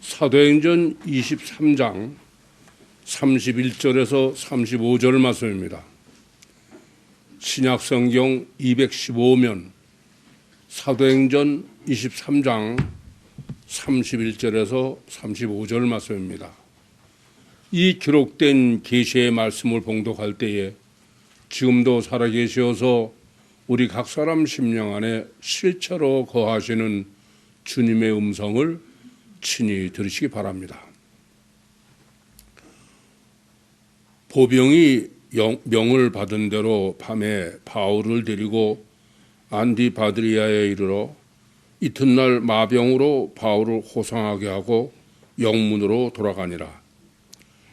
사도행전 23장 31절에서 35절 말씀입니다. 신약성경 215면 사도행전 23장 31절에서 35절 말씀입니다. 이 기록된 계시의 말씀을 봉독할 때에 지금도 살아계시어서 우리 각 사람 심령 안에 실체로 거하시는 주님의 음성을 친히 들으시기 바랍니다. 보병이 명을 받은 대로 밤에 바울을 데리고 안디바드리아에 이르러 이튿날 마병으로 바울을 호송하게 하고 영문으로 돌아가니라.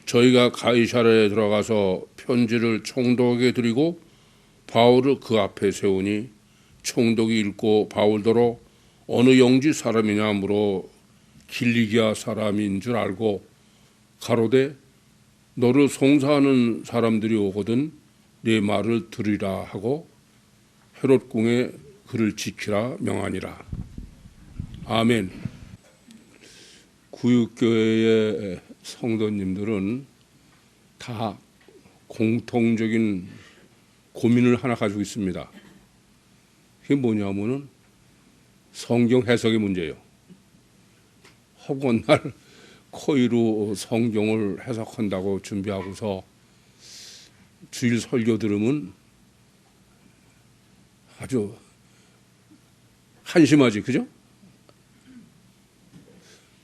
저희가 가이사랴에 들어가서 편지를 총독에게 드리고 바울을 그 앞에 세우니 총독이 읽고 바울더러 어느 영지 사람이냐 물어 길리기아 사람인 줄 알고 가로되 너를 송사하는 사람들이 오거든 네 말을 들으라 하고 헤롯 궁에 그를 지키라 명하니라. 아멘. 구육교회의 성도님들은 다 공통적인 고민을 하나 가지고 있습니다. 그게 뭐냐면은 성경 해석의 문제예요. 허구날 코이로 성경을 해석한다고 준비하고서 주일 설교 들으면 아주 한심하지, 그죠?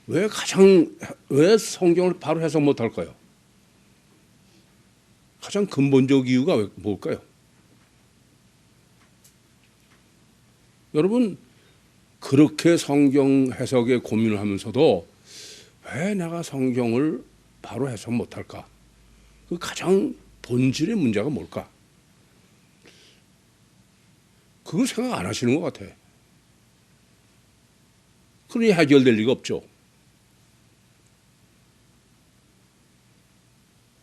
왜 성경을 바로 해석 못할까요? 가장 근본적 이유가 뭘까요? 여러분, 그렇게 성경 해석에 고민을 하면서도 왜 내가 성경을 바로 해석 못할까? 그 가장 본질의 문제가 뭘까? 그걸 생각 안 하시는 것 같아. 그러니 해결될 리가 없죠.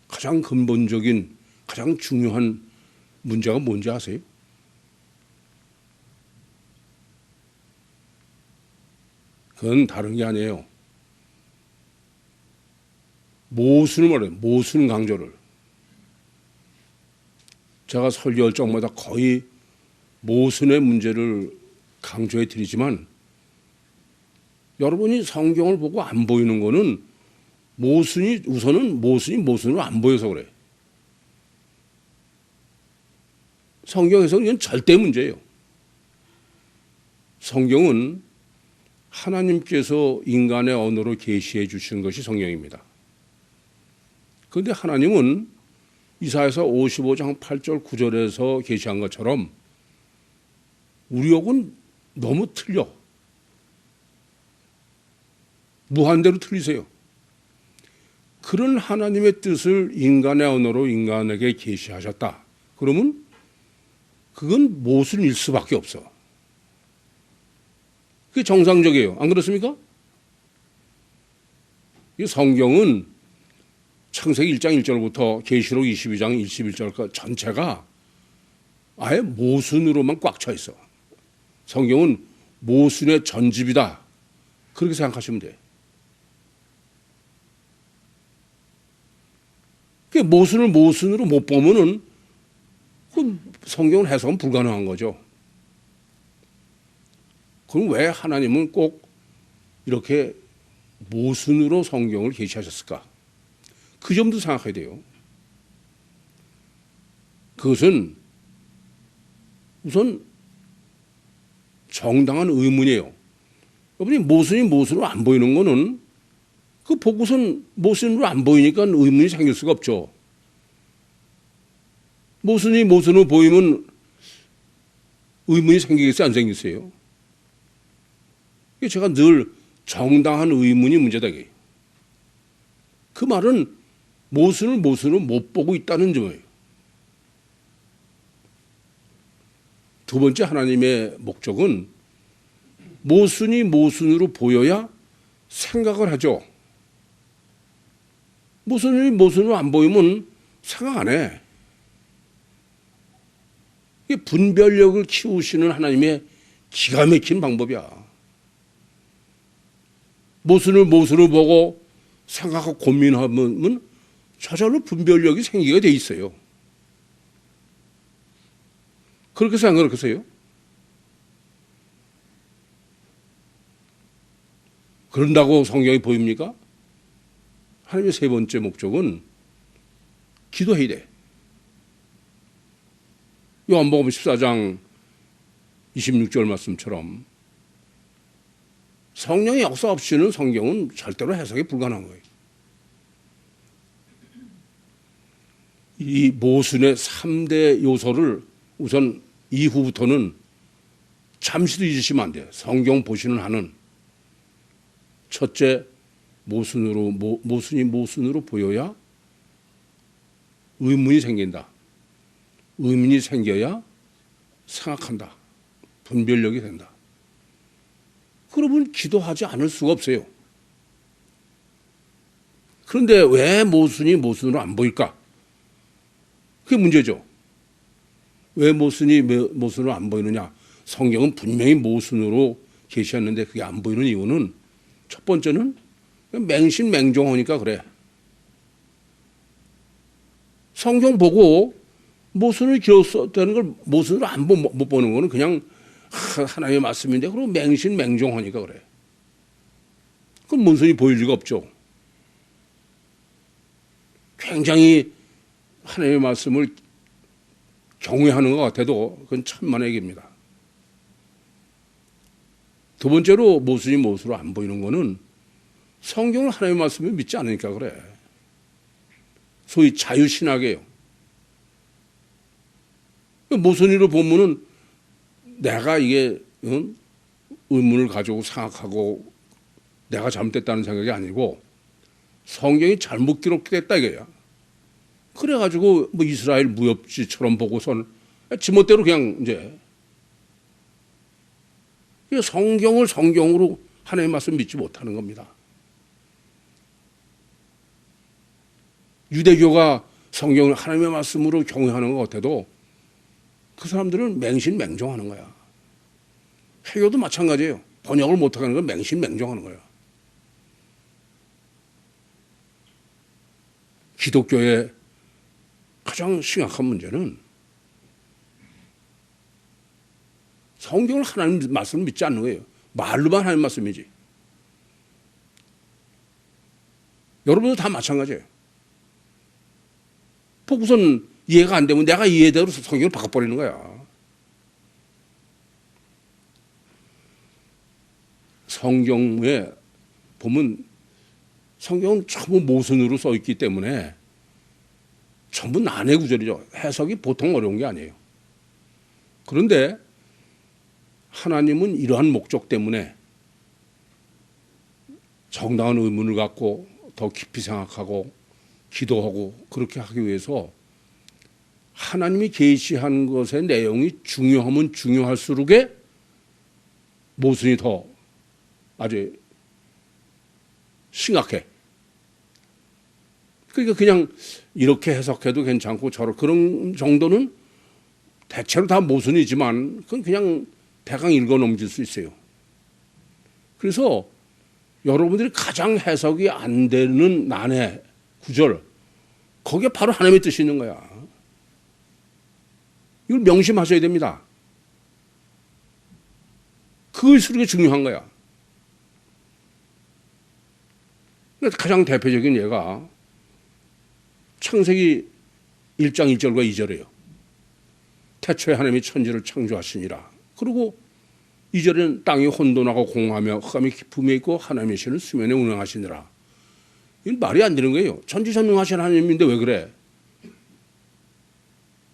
가장 근본적인, 가장 중요한 문제가 뭔지 아세요? 그건 다른 게 아니에요. 모순을 말해요. 모순 강조를. 제가 설교할 적마다 거의 모순의 문제를 강조해 드리지만 여러분이 성경을 보고 안 보이는 거는 우선은 모순으로 안 보여서 그래. 성경에서는 이건 절대 문제예요. 성경은 하나님께서 인간의 언어로 계시해 주시는 것이 성경입니다. 그런데 하나님은 이사야서 55장 8절 9절에서 계시한 것처럼 우리하고는 너무 틀려. 무한대로 틀리세요. 그런 하나님의 뜻을 인간의 언어로 인간에게 계시하셨다. 그러면 그건 모순일 수밖에 없어. 그게 정상적이에요. 안 그렇습니까? 이 성경은 창세기 1장 1절부터 계시록 22장 21절까지 전체가 아예 모순으로만 꽉 차 있어. 성경은 모순의 전집이다. 그렇게 생각하시면 돼. 모순을 모순으로 못 보면은 그 성경을 해석은 불가능한 거죠. 그럼 왜 하나님은 꼭 이렇게 모순으로 성경을 계시하셨을까? 그 점도 생각해야 돼요. 그것은 우선 정당한 의문이에요. 여러분이 모순으로 안 보이는 거는 그 보고선 모순으로 안 보이니까 의문이 생길 수가 없죠. 모순으로 보이면 의문이 생기겠어요? 안 생기겠어요? 제가 늘 정당한 의문이 문제다. 그 말은 모순으로 못 보고 있다는 점이에요. 두 번째 하나님의 목적은 모순으로 보여야 생각을 하죠. 모순으로 안 보이면 생각 안 해. 이게 분별력을 키우시는 하나님의 기가 막힌 방법이야. 모순을 모순을 보고 생각하고 고민하면 저절로 분별력이 생기게 돼 있어요. 그렇게 생각하세요? 그런다고 성경이 보입니까? 하나님의 세 번째 목적은 기도해야 돼. 요한복음 14장 26절 말씀처럼 성령의 역사 없이는 성경은 절대로 해석이 불가능한 거예요. 이 모순의 3대 요소를 우선 이후부터는 잠시도 잊으시면 안 돼요. 성경 보시는 한은 첫째, 모순이 모순으로 보여야 의문이 생긴다. 의문이 생겨야 생각한다. 분별력이 된다. 그러면 기도하지 않을 수가 없어요. 그런데 왜 모순이 모순으로 안 보일까? 그게 문제죠. 왜 모순이 모순으로 안 보이느냐? 성경은 분명히 모순으로 계시했는데 그게 안 보이는 이유는 첫 번째는 맹신맹종하니까 그래. 성경 보고 모순을 기록했다는 걸 모순으로 못 보는 거는 그냥 하나님의 말씀인데 그리고 맹신맹종하니까 그래. 그럼 모순이 보일 리가 없죠. 굉장히 하나님의 말씀을 경외하는 것 같아도 그건 천만의 얘기입니다. 두 번째로 모순이 모순으로 안 보이는 거는 성경을 하나님의 말씀을 믿지 않으니까 그래. 소위 자유신학이에요. 모순으로 보면은 내가 이게 의문을 가지고 생각하고 내가 잘못됐다는 생각이 아니고 성경이 잘못 기록됐다 이거야. 그래가지고 뭐 이스라엘 무협지처럼 보고선 지멋대로 그냥 이제 성경을 성경으로 하나님의 말씀 믿지 못하는 겁니다. 유대교가 성경을 하나님의 말씀으로 경외하는 것 같아도 그 사람들은 맹신맹종하는 거야. 해교도 마찬가지예요. 번역을 못하는 건 맹신맹종하는 거야. 기독교의 가장 심각한 문제는 성경을 하나님 말씀을 믿지 않는 거예요. 말로만 하나님 말씀이지. 여러분도 다 마찬가지예요. 보고선 이해가 안 되면 내가 이해대로 성경을 바꿔버리는 거야. 성경에 보면 성경은 전부 모순으로 써 있기 때문에 전부 난해 구절이죠. 해석이 보통 어려운 게 아니에요. 그런데 하나님은 이러한 목적 때문에 정당한 의문을 갖고 더 깊이 생각하고 기도하고 그렇게 하기 위해서 하나님이 계시한 것의 내용이 중요하면 중요할수록에 모순이 더 아주 심각해. 그러니까 그냥 이렇게 해석해도 괜찮고 그런 정도는 대체로 다 모순이지만 그건 그냥 대강 읽어 넘길 수 있어요. 그래서 여러분들이 가장 해석이 안 되는 난해 구절, 거기에 바로 하나님의 뜻이 있는 거야. 이걸 명심하셔야 됩니다. 그것이 중요한 거야. 가장 대표적인 예가 창세기 1장 1절과 2절이에요. 태초에 하나님이 천지를 창조하시니라. 그리고 2절에는 땅이 혼돈하고 공하며 흑암이 깊음에 있고 하나님의 신은 수면에 운행하시니라. 이건 말이 안 되는 거예요. 천지전능하신 하나님인데 왜 그래?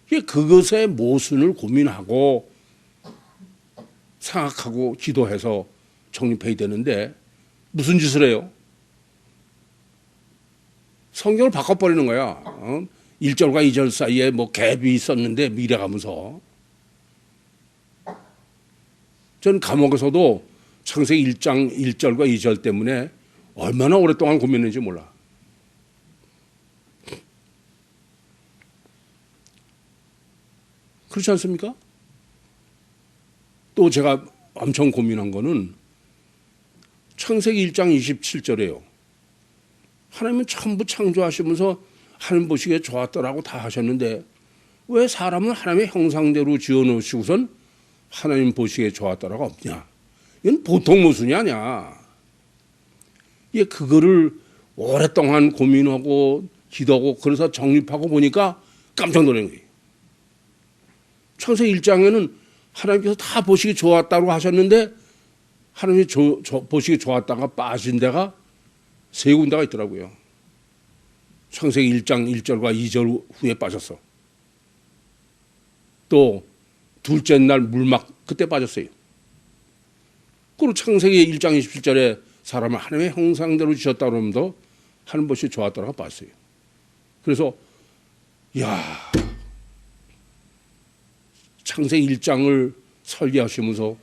그것의 모순을 고민하고 생각하고 기도해서 정립해야 되는데 무슨 짓을 해요? 성경을 바꿔버리는 거야. 1절과 2절 사이에 뭐 갭이 있었는데 미래가면서. 전 감옥에서도 창세기 1장 1절과 2절 때문에 얼마나 오랫동안 고민했는지 몰라. 그렇지 않습니까? 또 제가 엄청 고민한 거는 창세기 1장 27절에요. 하나님은 전부 창조하시면서 하나님 보시기에 좋았더라고 다 하셨는데 왜 사람은 하나님의 형상대로 지어놓으시고선 하나님 보시기에 좋았더라고 없냐. 이건 보통 모순이 아니야. 예, 그거를 오랫동안 고민하고 기도하고 그래서 정립하고 보니까 깜짝 놀란 거예요. 창세기 1장에는 하나님께서 다 보시기 좋았다고 하셨는데 하나님이 보시기 좋았다가 빠진 데가 세 군데가 있더라고요. 창세기 1장 1절과 2절 후에 빠졌어. 또 둘째 날 물막 그때 빠졌어요. 그리고 창세기 1장 27절에 사람을 하나님의 형상대로 지었다 그러면도 하는 것이 좋았다고 봤어요. 그래서 창세기 1장을 설계하시면서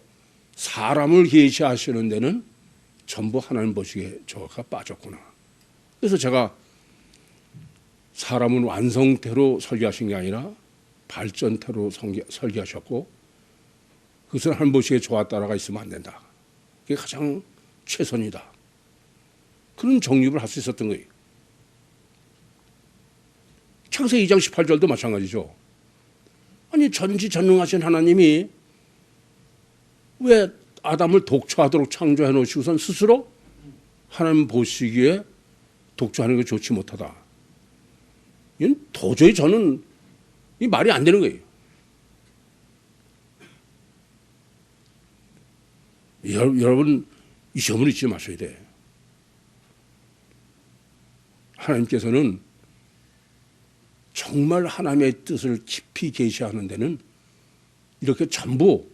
사람을 계시하시는 데는 전부 하나님 보시기에 저가 빠졌구나. 그래서 제가 사람은 완성태로 설계하신 게 아니라 발전태로 설계하셨고 그것을 하나님 보시기에 좋았다라가 있으면 안 된다. 그게 가장 최선이다. 그런 정립을 할 수 있었던 거예요. 창세기 2장 18절도 마찬가지죠. 아니 전지전능하신 하나님이 왜 아담을 독초하도록 창조해 놓으시고선 스스로 하나님 보시기에 독초하는 게 좋지 못하다. 이건 도저히 저는 이 말이 안 되는 거예요. 여러분 이 점을 잊지 마셔야 돼. 하나님께서는 정말 하나님의 뜻을 깊이 계시하는 데는 이렇게 전부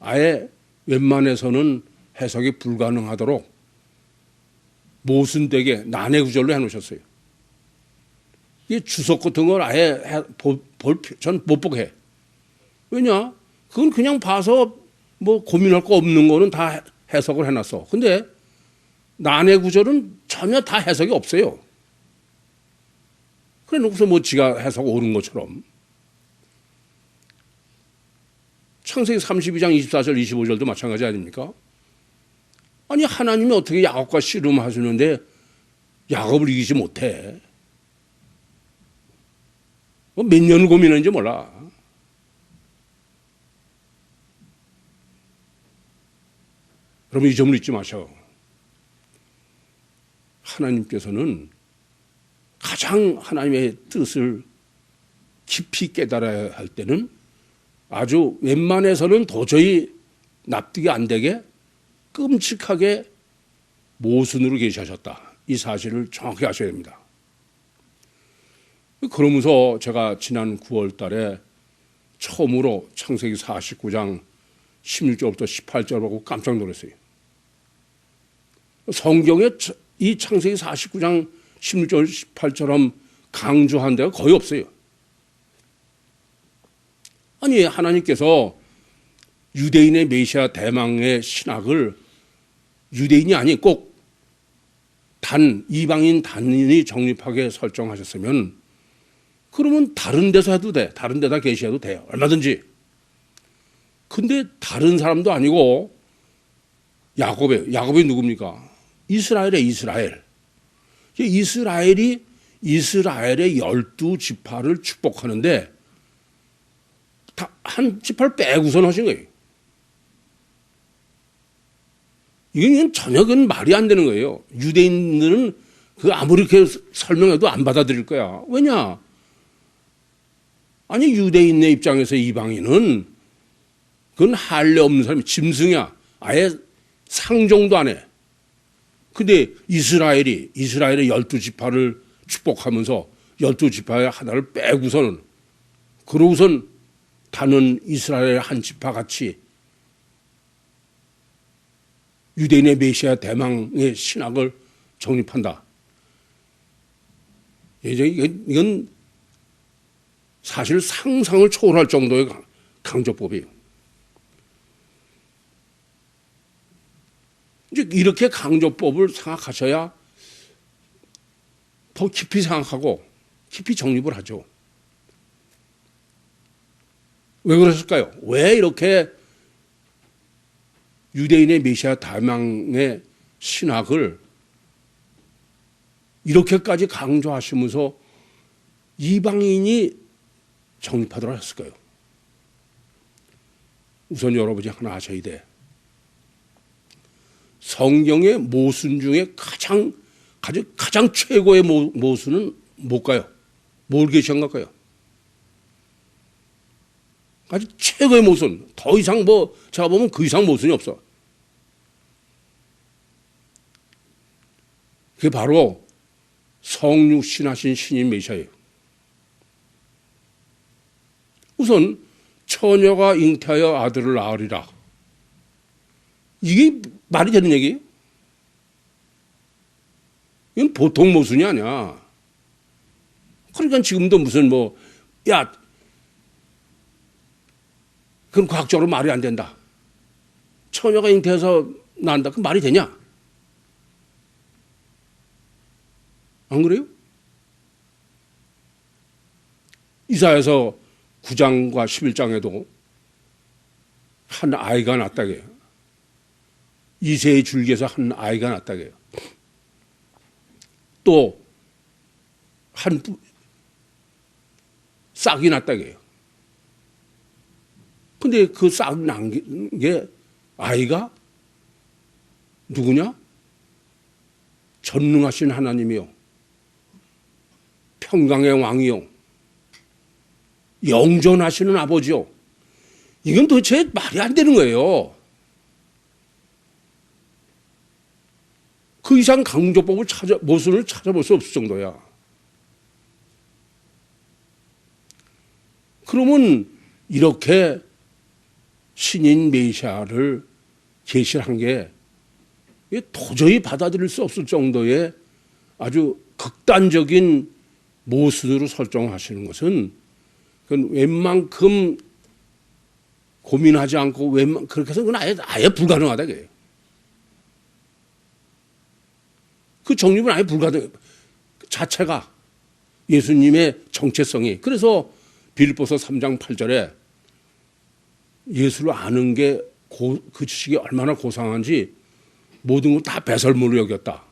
아예 웬만해서는 해석이 불가능하도록 모순되게 난해 구절로 해놓으셨어요. 이 주석 같은 걸 아예 전 못 보게 해. 왜냐? 그건 그냥 봐서 뭐 고민할 거 없는 거는 다 해석을 해놨어. 근데 난해 구절은 전혀 다 해석이 없어요. 그래 놓고서 뭐 지가 해석 옳은 것처럼. 창세기 32장 24절 25절도 마찬가지 아닙니까? 아니 하나님이 어떻게 야곱과 씨름하시는데 야곱을 이기지 못해. 몇 년을 고민했는지 몰라. 여러분 이 점을 잊지 마셔. 하나님께서는 가장 하나님의 뜻을 깊이 깨달아야 할 때는 아주 웬만해서는 도저히 납득이 안 되게 끔찍하게 모순으로 계시하셨다. 이 사실을 정확히 아셔야 됩니다. 그러면서 제가 지난 9월 달에 처음으로 창세기 49장 16절부터 18절 보고 깜짝 놀랐어요. 성경에 이 창세기 49장 16절 18절처럼 강조한 데가 거의 없어요. 아니 하나님께서 유대인의 메시아 대망의 신학을 유대인이 아니 꼭 이방인 단인이 정립하게 설정하셨으면 그러면 다른 데서 해도 돼. 다른 데다 계시해도 돼요. 얼마든지. 근데 다른 사람도 아니고 야곱이 누굽니까? 이스라엘의 이스라엘. 이스라엘이 이스라엘의 12지파를 축복하는데 한 지파를 빼고선 하신 거예요. 이건 전혀 그건 말이 안 되는 거예요. 유대인들은 그 아무리 이렇게 설명해도 안 받아들일 거야. 왜냐? 아니 유대인의 입장에서 이방인은 그건 할례 없는 사람이 짐승이야. 아예 상종도 안 해. 근데 이스라엘의 12지파를 축복하면서 12지파의 하나를 빼고서는 그러고선 다른 이스라엘의 한 지파 같이 유대인의 메시아 대망의 신학을 정립한다. 이건 사실 상상을 초월할 정도의 강조법이에요. 이제 이렇게 강조법을 생각하셔야 더 깊이 생각하고 깊이 정립을 하죠. 왜 그러실까요? 왜 이렇게 유대인의 메시아 대망의 신학을 이렇게까지 강조하시면서 이방인이 정립하도록 했을까요? 우선 여러분이 하나 아셔야 돼. 성경의 모순 중에 가장 최고의 모순은 뭘까요? 뭘 계시한 걸까요? 아주 최고의 모순. 더 이상 제가 보면 그 이상 모순이 없어. 그게 바로 성육신하신 신인 메시아예요. 우선 처녀가 잉태하여 아들을 낳으리라. 이게 말이 되는 얘기예요? 이건 보통 모순이 아니야. 그러니까 지금도 무슨 그건 과학적으로 말이 안 된다. 처녀가 잉태해서 낳는다. 그 말이 되냐? 안 그래요? 이사야서 9장과 11장에도 한 아이가 낳았다고 해요. 이새의 줄기에서 한 아이가 낳았다고 해요. 또 한 싹이 났다고 해요. 근데 그 싹 난 게 아이가 누구냐? 전능하신 하나님이요. 평강의 왕이요. 영존하시는 아버지요. 이건 도대체 말이 안 되는 거예요. 그 이상 강조법을 모순을 찾아볼 수 없을 정도야. 그러면 이렇게 신인 메시아를 계시한 게 도저히 받아들일 수 없을 정도의 아주 극단적인 모순으로 설정하시는 것은 그건 웬만큼 고민하지 않고 그렇게 해서 그건 아예 불가능하다 그래요. 그 정립은 아예 불가능. 자체가 예수님의 정체성이. 그래서 빌립보서 3장 8절에 예수를 아는 게 그 지식이 얼마나 고상한지 모든 걸 다 배설물로 여겼다.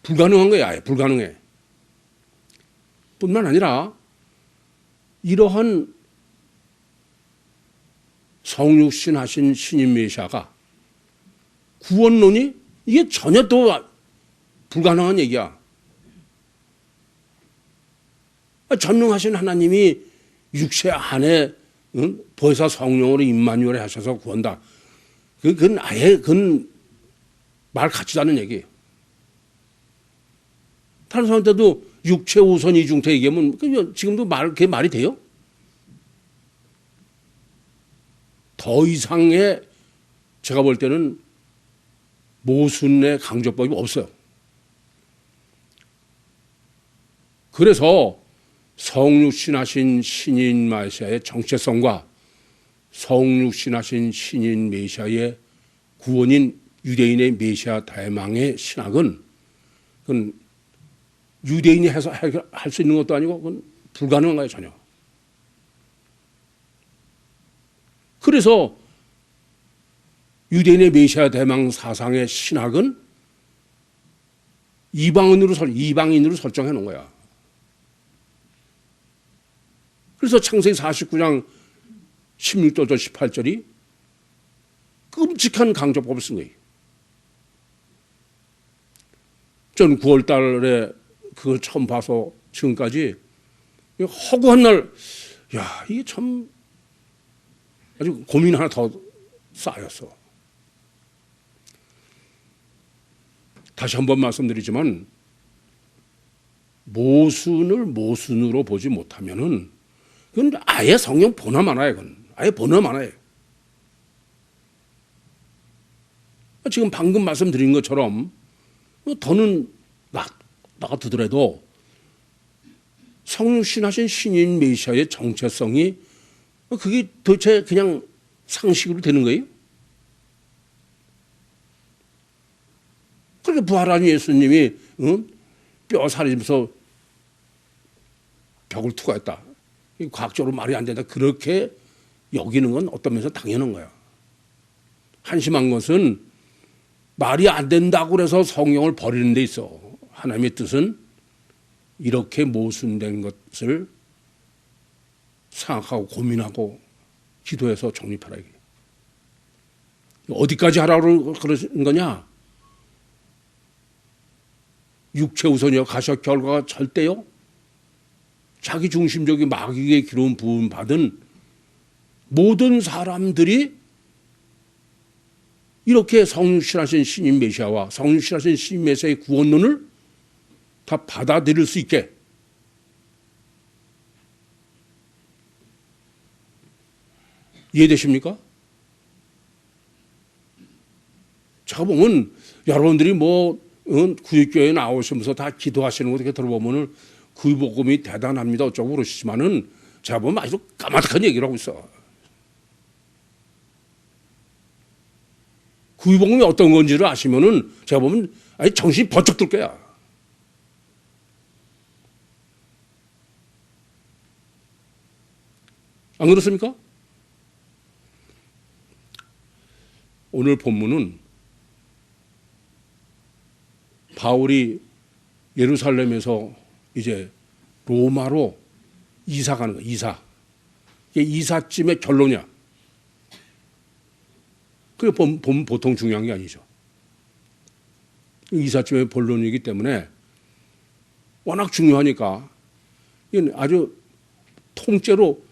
불가능한 거야. 아예 불가능해. 뿐만 아니라 이러한 성육신하신 신인 메시아가 구원론이 이게 전혀 또 불가능한 얘기야. 전능하신 하나님이 육체 안에 보혜사 성령으로 임마누엘에 하셔서 구한다. 그건 말 같지도 않은 얘기예요. 다른 사람한테도 육체 우선 이중태 얘기하면 지금도 그게 말이 돼요? 더 이상의 제가 볼 때는 모순의 강조법이 없어요. 그래서 성육신하신 신인 메시아의 정체성과 성육신하신 신인 메시아의 구원인 유대인의 메시아 대망의 신학은 그건 유대인이 해서 할 수 있는 것도 아니고 그건 불가능한 거예요, 전혀. 그래서 유대인의 메시아 대망 사상의 신학은 이방인으로 설정해 놓은 거야. 그래서 창세기 49장 16절부터 18절이 끔찍한 강조법을 쓴 거예요. 전 9월 달에 그걸 처음 봐서 지금까지 허구한 날, 이게 참 아주 고민 하나 더 쌓였어. 다시 한번 말씀드리지만 모순을 모순으로 보지 못하면은 그건 아예 성령 보나 마나요. 그건 아예 보나 마나요. 지금 방금 말씀드린 것처럼 더는 나 같더라도 성육신하신 신인 메시아의 정체성이 그게 도대체 그냥 상식으로 되는 거예요? 그렇게 부활한 예수님이 뼈 사리면서 벽을 투과했다. 과학적으로 말이 안 된다. 그렇게 여기는 건 어떤 면에서 당연한 거야. 한심한 것은 말이 안 된다고 해서 성경을 버리는 데 있어. 하나님의 뜻은 이렇게 모순된 것을 생각하고 고민하고 기도해서 정립하라. 이게. 어디까지 하라고 그러는 거냐? 육체 우선이요 가셔 결과가 절대요. 자기 중심적인 마귀의 기름 부음 받은 모든 사람들이 이렇게 성실하신 신인 메시아와 성실하신 신인 메시아의 구원론을 다 받아들일 수 있게 이해되십니까? 제가 보면 여러분들이 구역교회에 나오시면서 다 기도하시는 거 이렇게 들어보면은 구유복음이 대단합니다 어쩌고 그러시지만은 제가 보면 아주 까마득한 얘기를 하고 있어. 구유복음이 어떤 건지를 아시면은 제가 보면 아니 정신이 번쩍 들 거야. 안 그렇습니까? 오늘 본문은 바울이 예루살렘에서 이제 로마로 이사 가는 거야. 이사. 이게 이사쯤의 결론이야. 그게 보통 중요한 게 아니죠. 이사쯤의 본론이기 때문에 워낙 중요하니까 이건 아주 통째로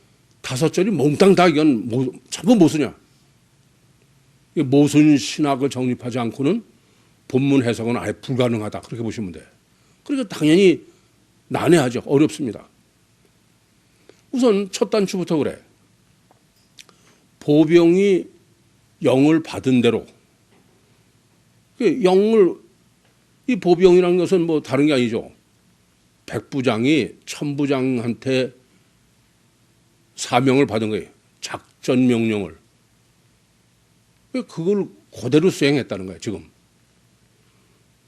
5절이 몽땅 다 이건 전부 모순이야. 모순 신학을 정립하지 않고는 본문 해석은 아예 불가능하다. 그렇게 보시면 돼. 그러니까 당연히 난해하죠. 어렵습니다. 우선 첫 단추부터 그래. 보병이 영을 받은 대로 이 보병이라는 것은 뭐 다른 게 아니죠. 백부장이 천부장한테 사명을 받은 거예요. 작전 명령을. 그걸 그대로 수행했다는 거예요. 지금.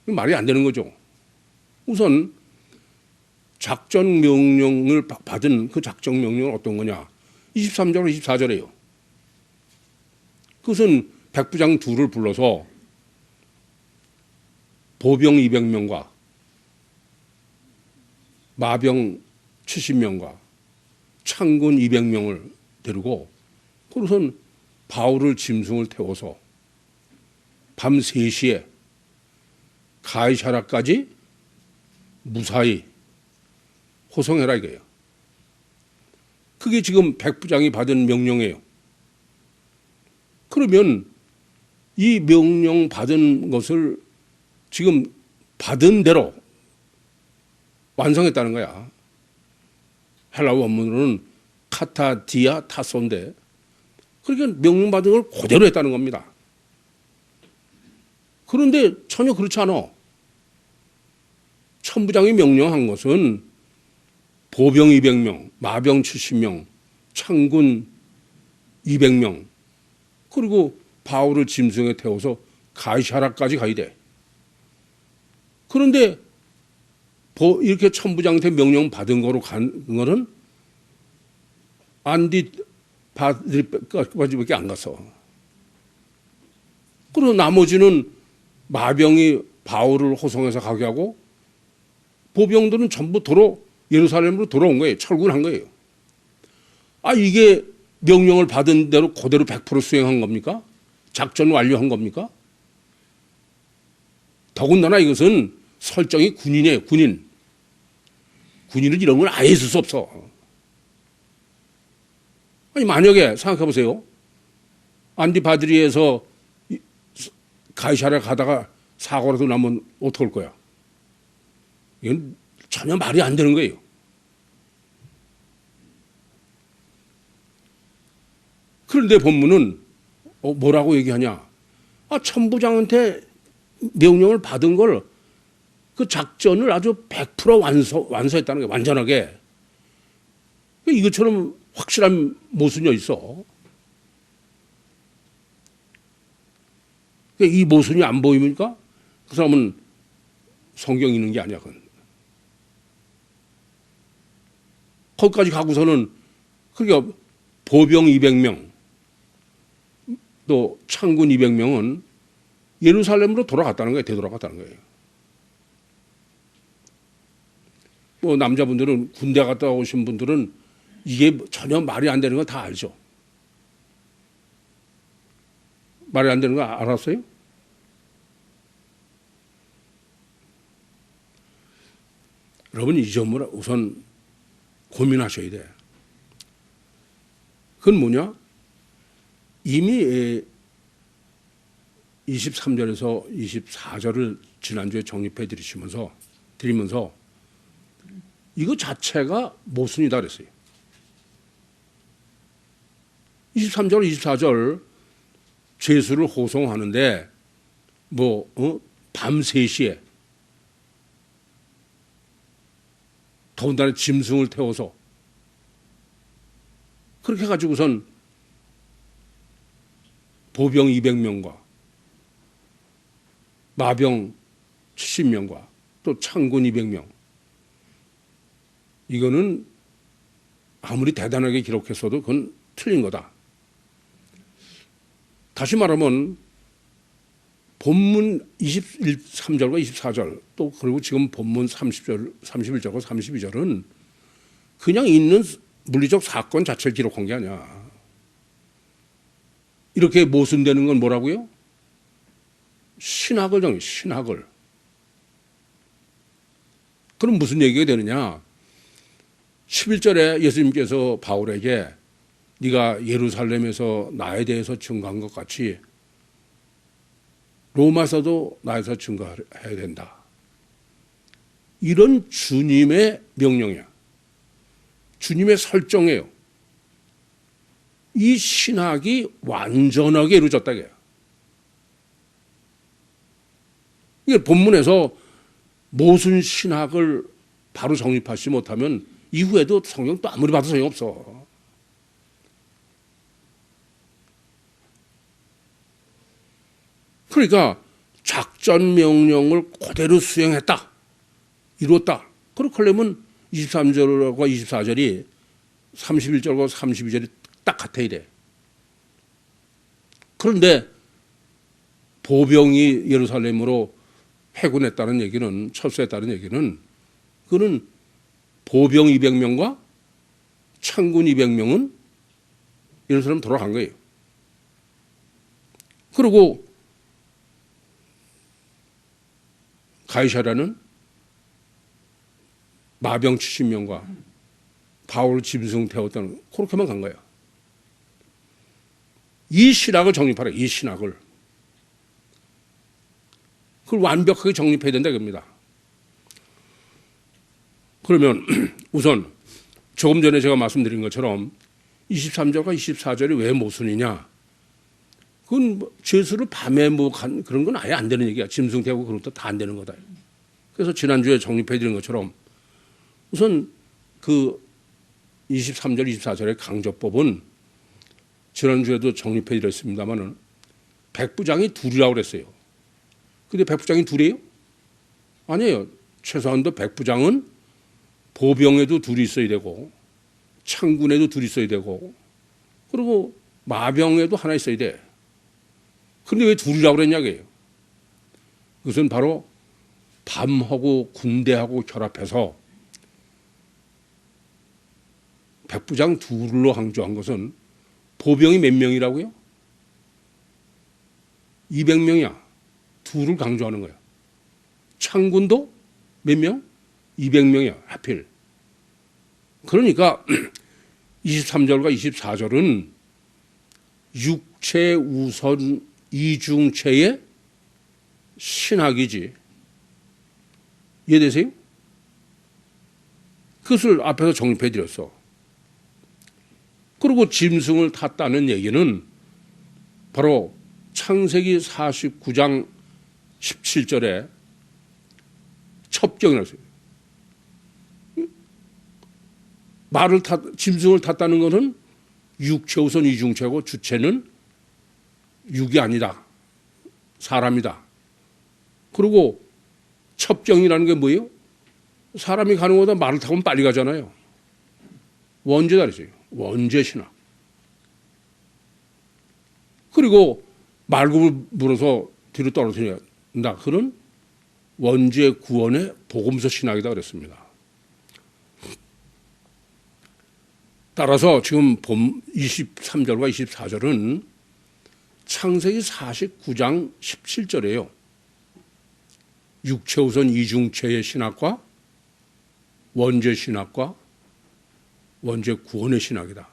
말이 안 되는 거죠. 우선 작전 명령을 받은 그 작전 명령은 어떤 거냐. 23절, 24절이에요. 그것은 백부장 둘을 불러서 보병 200명과 마병 70명과 창군 200명을 데리고 그것은 바울을 짐승을 태워서 밤 3시에 가이사라까지 무사히 호송해라 이거예요. 그게 지금 백부장이 받은 명령이에요. 그러면 이 명령 받은 것을 지금 받은 대로 완성했다는 거야. 헬라 원문으로는 카타디아 타소인데 그러니까 명령 받은 걸 그대로 했다는 겁니다. 그런데 전혀 그렇지 않아. 천부장이 명령한 것은 보병 200명, 마병 70명, 창군 200명 그리고 바울을 짐승에 태워서 가이사라까지 가야 돼. 그런데 이렇게 천부장한테 명령 받은 거로 간 거는 안디 바들까지밖에 안 갔어. 그리고 나머지는 마병이 바울을 호송해서 가게 하고 보병들은 전부 예루살렘으로 돌아온 거예요. 철군한 거예요. 이게 명령을 받은 대로 그대로 100% 수행한 겁니까? 작전 완료한 겁니까? 더군다나 이것은 설정이 군인이에요. 군인은 이런 걸 아예 있을 수 없어. 만약에 생각해 보세요. 안디바드리에서 가이사랴 가다가 사고라도 나면 어떡할 거야? 이건 전혀 말이 안 되는 거예요. 그런데 본문은 뭐라고 얘기하냐? 천부장한테 명령을 받은 걸 그 작전을 아주 100% 완수했다는 거예요. 완전하게. 이것처럼 확실한 모순이 있어. 이 모순이 안 보입니까? 그 사람은 성경 읽는 게 아니야. 그건. 거기까지 가고서는 그러니까 보병 200명, 또 창군 200명은 예루살렘으로 돌아갔다는 거예요. 되돌아갔다는 거예요. 뭐 남자분들은 군대 갔다 오신 분들은 이게 전혀 말이 안 되는 거 다 알죠. 말이 안 되는 거 알았어요? 여러분 이 점을 우선 고민하셔야 돼. 그건 뭐냐? 이미 23절에서 24절을 지난주에 정립해 드리면서 이거 자체가 모순이다 그랬어요. 23절, 24절 죄수를 호송하는데 밤 3시에 더군다나 짐승을 태워서 그렇게 가지고선 보병 200명과 마병 70명과 또 창군 200명, 이거는 아무리 대단하게 기록했어도 그건 틀린 거다. 다시 말하면 본문 23절과 24절 또 그리고 지금 본문 31절과 32절은 그냥 있는 물리적 사건 자체를 기록한 게 아니야. 이렇게 모순되는 건 뭐라고요? 신학을 정해, 신학을. 그럼 무슨 얘기가 되느냐? 11절에 예수님께서 바울에게 네가 예루살렘에서 나에 대해서 증거한 것 같이 로마서도 나에서 증거해야 된다. 이런 주님의 명령이야. 주님의 설정이에요. 이 신학이 완전하게 이루어졌다. 이게 본문에서 모순 신학을 바로 정립하지 못하면 이후에도 성경 또 아무리 봐도 소용없어. 그러니까 작전 명령을 그대로 수행했다. 이루었다. 그렇게 하려면 23절과 24절이 31절과 32절이 딱 같아야 돼. 그런데 보병이 예루살렘으로 회군했다는 얘기는, 철수했다는 얘기는, 그는 보병 200명과 창군 200명은 예루살렘 돌아간 거예요. 그리고 가이사랴는 마병 70명과 바울 짐승 태웠다는, 그렇게만 간 거야. 이 신학을 정립하라. 이 신학을. 그걸 완벽하게 정립해야 된다 겁니다. 그러면 우선 조금 전에 제가 말씀드린 것처럼 23절과 24절이 왜 모순이냐? 그건 죄수를 밤에 그런 건 아예 안 되는 얘기야. 짐승 태우고 그런 것도 다 안 되는 거다. 그래서 지난주에 정립해 드린 것처럼 우선 그 23절, 24절의 강조법은 지난주에도 정립해 드렸습니다만은 백부장이 둘이라고 그랬어요. 근데 백부장이 둘이에요? 아니에요. 최소한도 백부장은 보병에도 둘이 있어야 되고 창군에도 둘이 있어야 되고 그리고 마병에도 하나 있어야 돼. 그런데 왜 둘이라고 그랬냐고요. 그것은 바로 밤하고 군대하고 결합해서 백부장 둘로 강조한 것은 보병이 몇 명이라고요? 200명이야. 둘을 강조하는 거야. 창군도 몇 명? 200명이야. 하필. 그러니까 23절과 24절은 육체 우선 이중체의 신학이지. 이해되세요? 그것을 앞에서 정립해 드렸어. 그리고 짐승을 탔다는 얘기는 바로 창세기 49장 17절에 첩경이라고 했어요. 짐승을 탔다는 것은 육체 우선 이중체고 주체는 육이 아니다. 사람이다. 그리고 첩경이라는 게 뭐예요? 사람이 가는 것보다 말을 타면 빨리 가잖아요. 원죄다 그랬어요. 원죄 신학. 그리고 말굽을 물어서 뒤로 떨어뜨린다. 그는 원죄 구원의 복음서 신학이다 그랬습니다. 따라서 지금 봄 23절과 24절은 창세기 49장 17절이에요. 육체우선 이중체의 신학과 원죄 신학과 원죄 구원의 신학이다.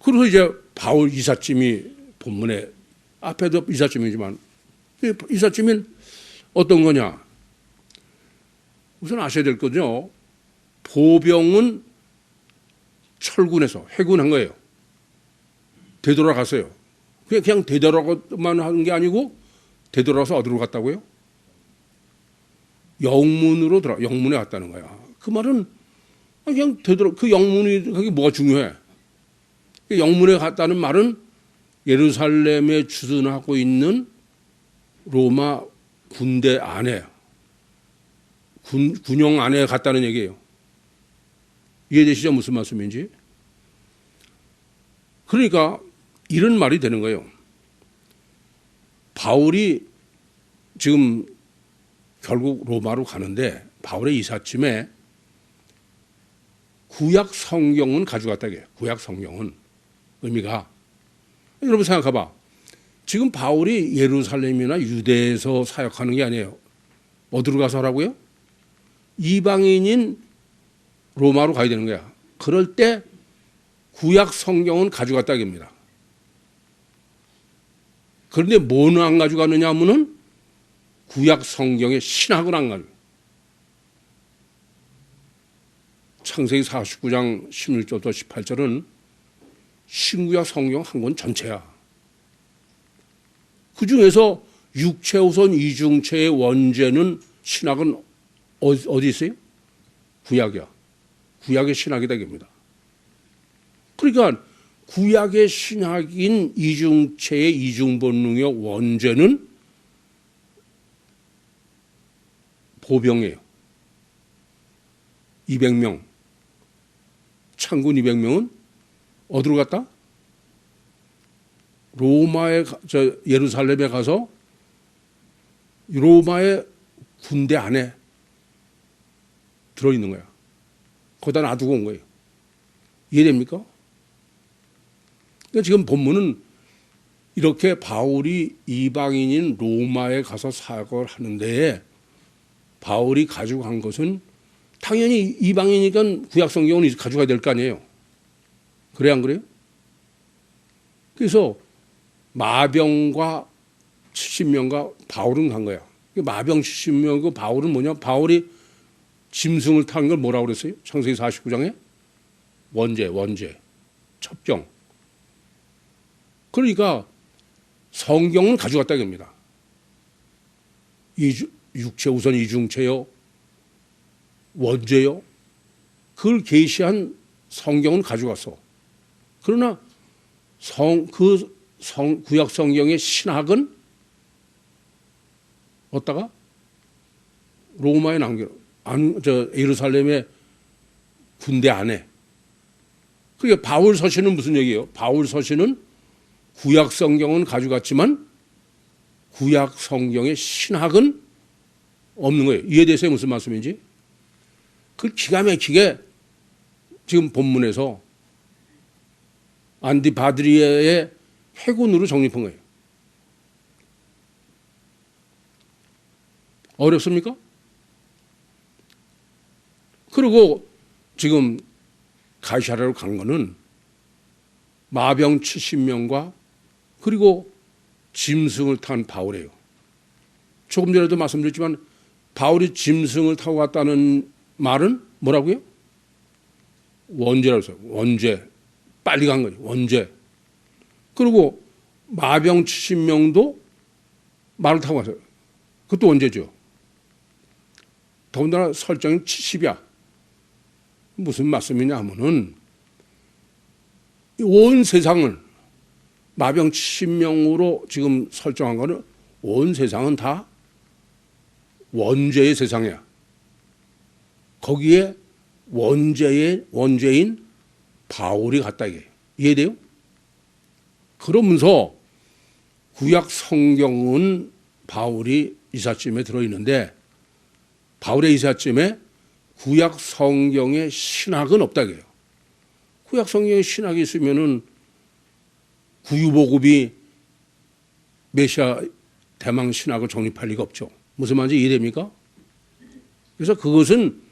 그래서 이제 바울 이삿짐이 본문에 앞에도 이삿짐이지만 이삿짐은 어떤 거냐? 우선 아셔야 될 거죠. 보병은 철군에서 회군한 거예요. 되돌아갔어요. 그냥 되돌아가만 한 게 아니고 되돌아서 어디로 갔다고요? 영문에 갔다는 거야. 그 말은 그냥 그 영문이 그게 뭐가 중요해? 영문에 갔다는 말은 예루살렘에 주둔하고 있는 로마 군대 안에 군영 안에 갔다는 얘기예요. 이해되시죠? 무슨 말씀인지? 그러니까 이런 말이 되는 거예요. 바울이 지금 결국 로마로 가는데 바울의 이삿짐에 구약 성경은 가져갔다. 구약 성경은 의미가 여러분 생각해봐. 지금 바울이 예루살렘이나 유대에서 사역하는 게 아니에요. 어디로 가서 하라고요? 이방인인 로마로 가야 되는 거야. 그럴 때 구약 성경은 가져갔다 합니다. 그런데 뭐는 안 가져가느냐 하면은 구약 성경의 신학을 안 가져가요. 창세기 49장 16절부터 18절은 신구약 성경 한 권 전체야. 그 중에서 육체우선 이중체의 원죄는 신학은 어디 있어요? 구약이야. 구약의 신학이다 이겁니다. 그러니까 구약의 신학인 이중체의 이중본능의 원죄는 보병이에요. 200명. 창군 200명은 어디로 갔다? 예루살렘에 가서 로마의 군대 안에 들어있는 거야. 거기다 놔두고 온 거예요. 이해됩니까? 그러니까 지금 본문은 이렇게 바울이 이방인인 로마에 가서 사역을 하는데 바울이 가지고 간 것은 당연히 이방인이니까 구약 성경은 가져가야 될 거 아니에요. 그래 안 그래요? 그래서 마병과 70명과 바울은 간 거야. 마병 70명이고 바울은 뭐냐? 바울이 짐승을 타는 걸 뭐라고 그랬어요? 창세기 49장에 원죄, 첩경. 그러니까 성경은 가져갔다 이겁니다. 육체 우선 이중체요, 원죄요. 그걸 계시한 성경은 가져갔어. 그러나 구약 성경의 신학은 어디다가 로마에 남겨. 예루살렘의 군대 안에. 그게 바울 서신은 무슨 얘기예요? 바울 서신은 구약 성경은 가져갔지만 구약 성경의 신학은 없는 거예요. 이에 대해서 무슨 말씀인지? 그 기가 막히게 지금 본문에서 안디바드리아의 회군으로 정립한 거예요. 어렵습니까? 그리고 지금 가이사랴로 간 거는 마병 70명과 그리고 짐승을 탄 바울이에요. 조금 전에도 말씀드렸지만 바울이 짐승을 타고 갔다는 말은 뭐라고요? 원죄라고 했어요. 원죄. 빨리 간 거죠. 원죄. 그리고 마병 70명도 말을 타고 갔어요. 그것도 원죄죠. 더군다나 설정이 70이야. 무슨 말씀이냐 하면은 온 세상을 마병 70명으로 지금 설정한 거는 온 세상은 다 원죄의 세상이야. 거기에 원죄인 바울이 갔다 이게. 이해돼요? 그러면서 구약 성경은 바울이 이삿짐에 들어있는데 바울의 이삿짐에 구약 성경의 신학은 없다 그래요. 구약 성경의 신학이 있으면은 구유보급이 메시아 대망 신학을 정립할 리가 없죠. 무슨 말인지 이해됩니까? 그래서 그것은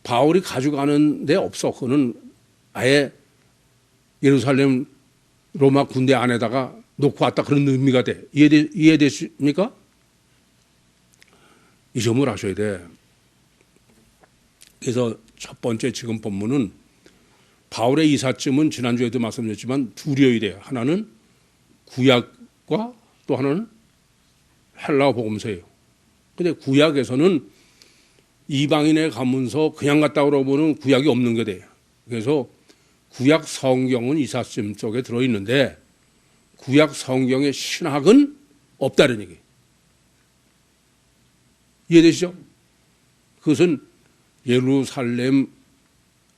바울이 가져가는 데 없어. 그거는 아예 예루살렘 로마 군대 안에다가 놓고 왔다 그런 의미가 돼. 이해되십니까? 이 점을 아셔야 돼. 그래서 첫 번째 지금 본문은 바울의 이삿짐은 지난주에도 말씀드렸지만 둘이어야 돼요. 하나는 구약과 또 하나는 헬라어 복음서예요. 근데 구약에서는 이방인에 가면서 그냥 갔다 오라고는 구약이 없는 게 돼요. 그래서 구약 성경은 이삿짐 속에 들어있는데 구약 성경의 신학은 없다는 얘기예요. 이해되시죠? 그것은 예루살렘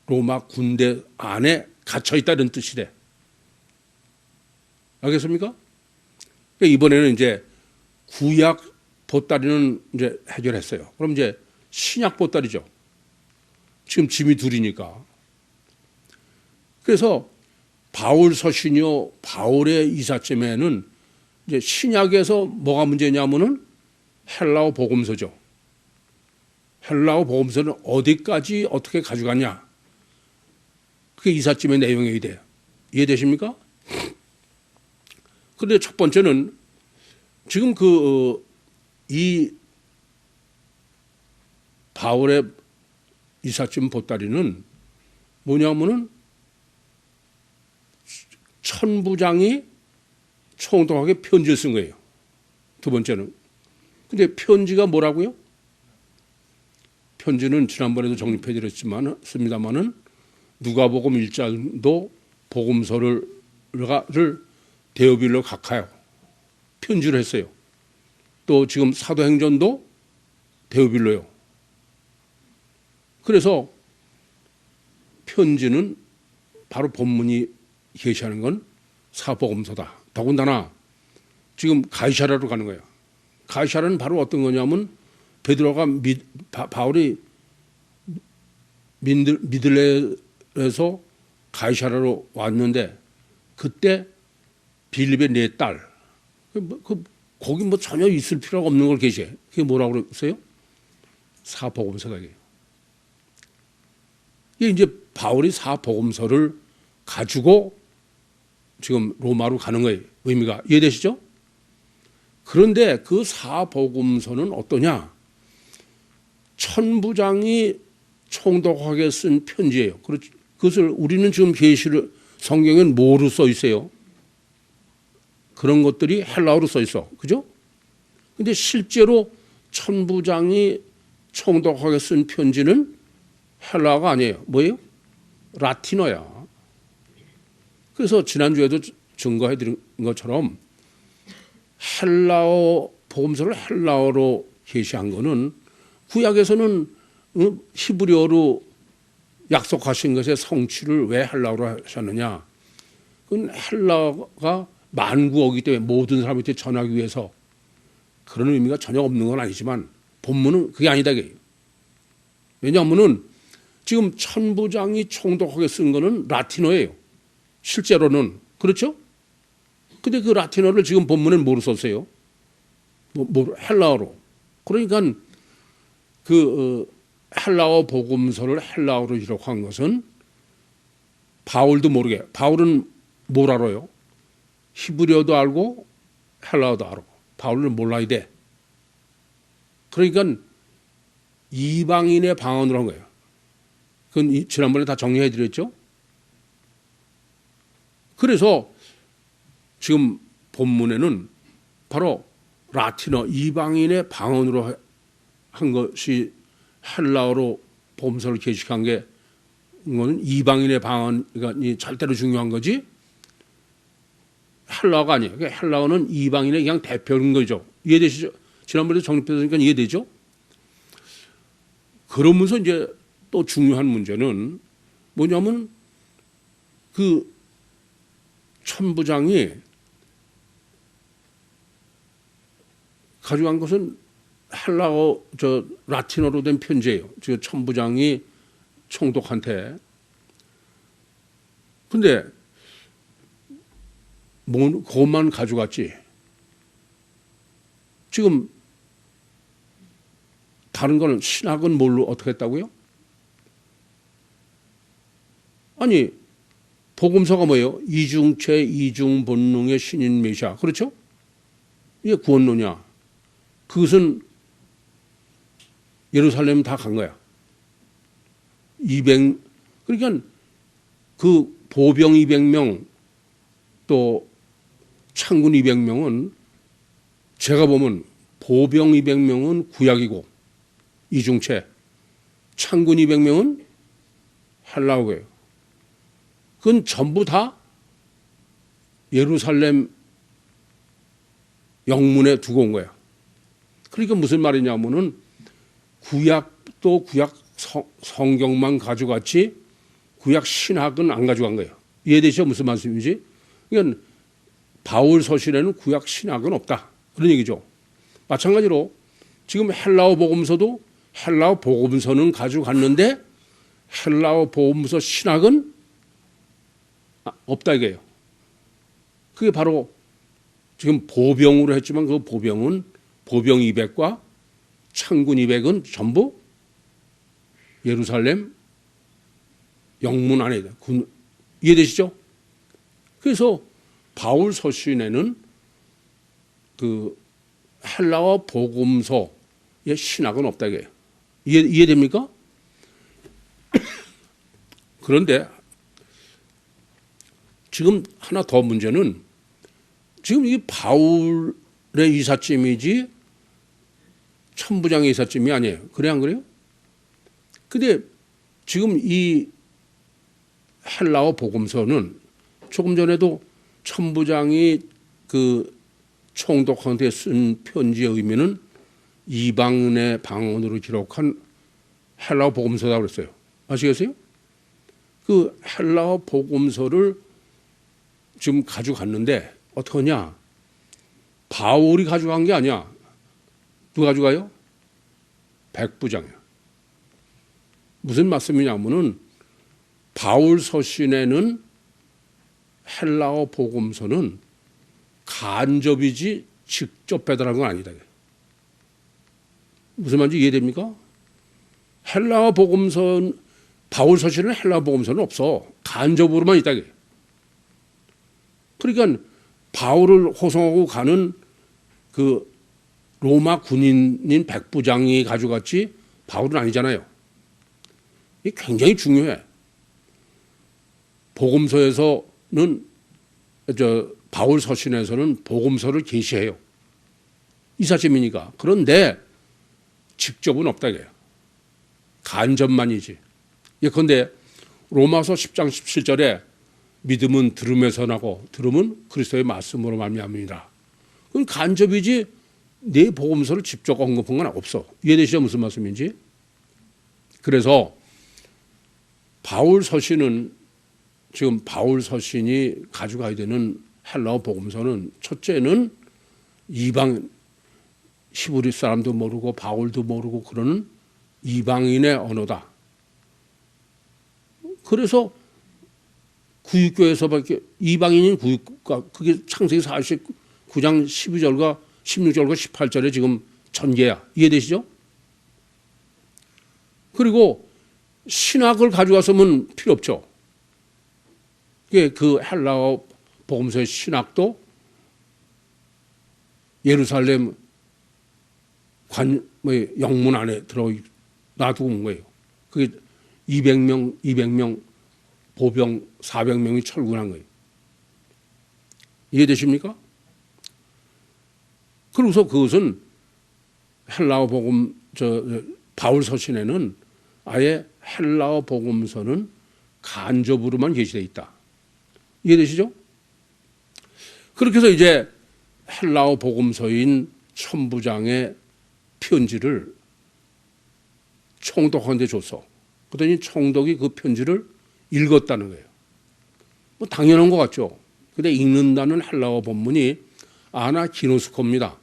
로마 군대 안에 갇혀 있다는 뜻이래. 알겠습니까? 이번에는 이제 구약 보따리는 이제 해결했어요. 그럼 이제 신약 보따리죠. 지금 짐이 둘이니까. 그래서 바울 서신이요, 바울의 이삿짐에는 이제 신약에서 뭐가 문제냐면은 헬라어 복음서죠. 헬라어 복음서는 어디까지 어떻게 가져가냐. 그게 이삿짐의 내용이 돼요. 이해되십니까? 그런데 첫 번째는 지금 이 바울의 이삿짐 보따리는 뭐냐면은 천부장이 총독에게 편지를 쓴 거예요. 두 번째는. 근데 편지가 뭐라고요? 편지는 지난번에도 정립해 드렸습니다만은 누가복음 1장도 복음서를 데오빌로 각하여 편지를 했어요. 또 지금 사도행전도 데오빌로요. 그래서 편지는 바로 본문이 계시하는 건 사복음서다. 더군다나 지금 가이사랴로 가는 거예요. 가이사랴는 바로 어떤 거냐면 베드로가 바울이 미들레에서 가이사랴로 왔는데 그때 빌립의 네 딸 거기 뭐 전혀 있을 필요가 없는 걸 계시해. 그게 뭐라고 그랬어요? 사복음서가 이게 이제 바울이 사복음서를 가지고 지금 로마로 가는 거예요. 의미가 이해되시죠? 그런데 그 사복음서는 어떠냐? 천부장이 총독에게 쓴 편지예요. 그것을 우리는 지금 계시를 성경엔 뭐로 써 있어요? 그런 것들이 헬라어로 써 있어. 그죠? 근데 실제로 천부장이 총독에게 쓴 편지는 헬라어가 아니에요. 뭐예요? 라틴어야. 그래서 지난주에도 증거해 드린 것처럼 헬라어 복음서를 헬라어로 계시한 거는 구약에서는 히브리어로 약속하신 것의 성취를 왜 헬라어로 하셨느냐? 그건 헬라어가 만국어이기 때문에 모든 사람한테 전하기 위해서 그런 의미가 전혀 없는 건 아니지만 본문은 그게 아니다. 왜냐하면은 지금 천부장이 총독하게 쓴 거는 라틴어예요. 실제로는 그렇죠? 근데 그 라틴어를 지금 본문엔 뭐로 썼어요? 헬라어로. 그러니까 헬라어 복음서를 헬라어로 기록한 것은 바울도 모르게. 바울은 뭘 알아요? 히브리어도 알고 헬라어도 알고. 바울은 몰라야 돼. 그러니까 이방인의 방언으로 한 거예요. 그건 지난번에 다 정리해 드렸죠? 그래서 지금 본문에는 바로 라틴어 이방인의 방언으로 한 것이 헬라어로 복음서를 게시한 게 이거는 이방인의 방언이 절대로 중요한 거지 헬라어가 아니에요. 헬라어는 이방인의 그냥 대표인 거죠. 이해되시죠? 지난번에 정립했으니까 이해되죠? 그러면서 이제 또 중요한 문제는 뭐냐면 그 천부장이 가져간 것은 헬라어 라틴어로 된 편지예요. 저 천부장이 총독한테. 근데 그것만 가져갔지. 지금 다른 거는 신학은 뭘로 어떻게 했다고요? 아니 복음서가 뭐예요? 이중체 이중본능의 신인 메시아. 그렇죠? 이게 구원론이야. 그것은 예루살렘 다 간 거야. 그러니까 그 보병 200명 또 창군 200명은 제가 보면 보병 200명은 구약이고 이중체, 창군 200명은 헬라어예요. 그건 전부 다 예루살렘 영문에 두고 온 거야. 그러니까 무슨 말이냐면은 구약도 구약 성경만 가져갔지 구약 신학은 안 가져간 거예요. 이해되시죠? 무슨 말씀인지? 그러니까 바울 서신에는 구약 신학은 없다. 그런 얘기죠. 마찬가지로 지금 헬라어 복음서도 헬라어 복음서는 가져갔는데 헬라어 복음서 신학은 없다 이거예요. 그게 바로 지금 보병으로 했지만 그 보병은 보병 200과 창군 200은 전부 예루살렘 영문 안에 이해되시죠? 그래서 바울 서신에는 그 헬라어 복음서의 신학은 없다 이거예요. 이해됩니까? 그런데 지금 하나 더 문제는 지금 이게 바울의 이삿짐이지 천부장의 이삿짐이 아니에요. 그래 안 그래요? 근데 지금 이 헬라어 복음서는 조금 전에도 천부장이 그 총독한테 쓴 편지의 의미는 이방인의 방언으로 기록한 헬라어 복음서다 그랬어요. 아시겠어요? 그 헬라어 복음서를 지금 가져갔는데 어떡하냐? 바울이 가져간 게 아니야. 누가 가져가요? 백부장이야. 무슨 말씀이냐면은 바울 서신에는 헬라어 복음서는 간접이지 직접 배달한 건 아니다. 무슨 말인지 이해됩니까? 헬라어 복음서는 바울 서신은 헬라어 복음서는 없어. 간접으로만 있다. 그러니까 바울을 호송하고 가는 그 로마 군인인 백부장이 가져갔지 바울은 아니잖아요. 이게 굉장히 중요해. 복음서에서는 바울 서신에서는 복음서를 계시해요. 이삿짐이니까. 그런데 직접은 없다 이거예요. 간접만이지. 예컨대 로마서 10장 17절에 믿음은 들음에서 나고 들음은 그리스도의 말씀으로 말미암으니라. 그건 간접이지 내 복음서를 직접 언급한 건 없어. 이해되시죠? 무슨 말씀인지? 그래서 바울 서신은 지금 바울 서신이 가져가야 되는 헬라어 복음서는 첫째는 이방 히브리 사람도 모르고 바울도 모르고 그러는 이방인의 언어다. 그래서 구육교에서밖에 이방인인 구육가 그게 창세기 49장 12절과 16절과 18절에 지금 전개야. 이해되시죠? 그리고 신학을 가져와서는 필요 없죠. 그 헬라어 복음서의 신학도 예루살렘 영문 안에 놔두고 온 거예요. 그게 200명 보병 400명이 철군한 거예요. 이해되십니까? 그래서 그것은 헬라어 복음 바울 서신에는 아예 헬라어 복음서는 간접으로만 게시되어 있다. 이해되시죠? 그렇게 해서 이제 헬라어 복음서인 천부장의 편지를 총독한테 줬어. 그랬더니 총독이 그 편지를 읽었다는 거예요. 뭐 당연한 것 같죠. 근데 읽는다는 헬라어 본문이 아나기노스코입니다.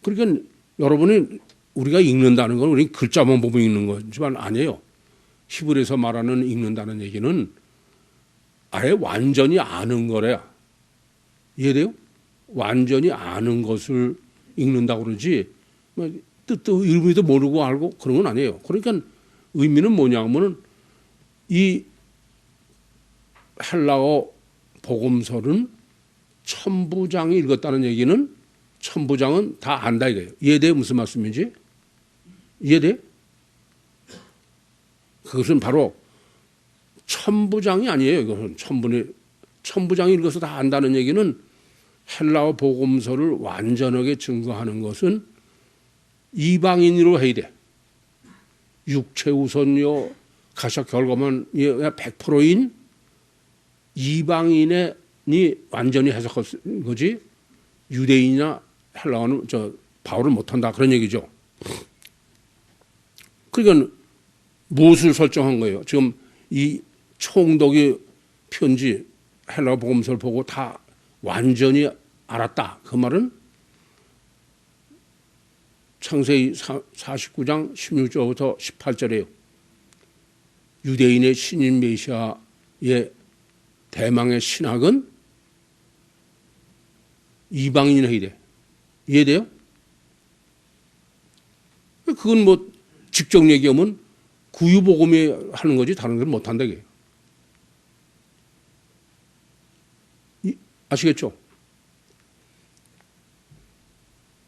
그러니까 여러분이 우리가 읽는다는 건 우리 글자만 보면 읽는 거지만 아니에요. 히브리서 말하는 읽는다는 얘기는 아예 완전히 아는 거래요. 이해돼요? 완전히 아는 것을 읽는다고 그러지 뭐 뜻도 의미도 모르고 알고 그런 건 아니에요. 그러니까 의미는 뭐냐면은 이 헬라어 복음서는 천부장이 읽었다는 얘기는 천부장은 다 안다 이거예요. 이해돼요? 무슨 말씀인지? 이해돼요? 그것은 바로 천부장이 아니에요. 이것은 천부장이 읽어서 다 안다는 얘기는 헬라어 복음서를 완전하게 증거하는 것은 이방인으로 해야 돼. 육체 우선요 가셔 결과만 100%인 이방인이 완전히 해석한 거지 유대인이나 헬라어는 바울을 못한다 그런 얘기죠. 그러니까 무엇을 설정한 거예요? 지금 이 총독의 편지 헬라어 복음서를 보고 다 완전히 알았다. 그 말은 창세기 49장 16절부터 18절이에요. 유대인의 신인 메시아의 대망의 신학은 이방인이 해야 돼. 이해돼요? 그건 뭐 직접 얘기하면 구유복음이 하는 거지 다른 데는 못한다 이게. 아시겠죠?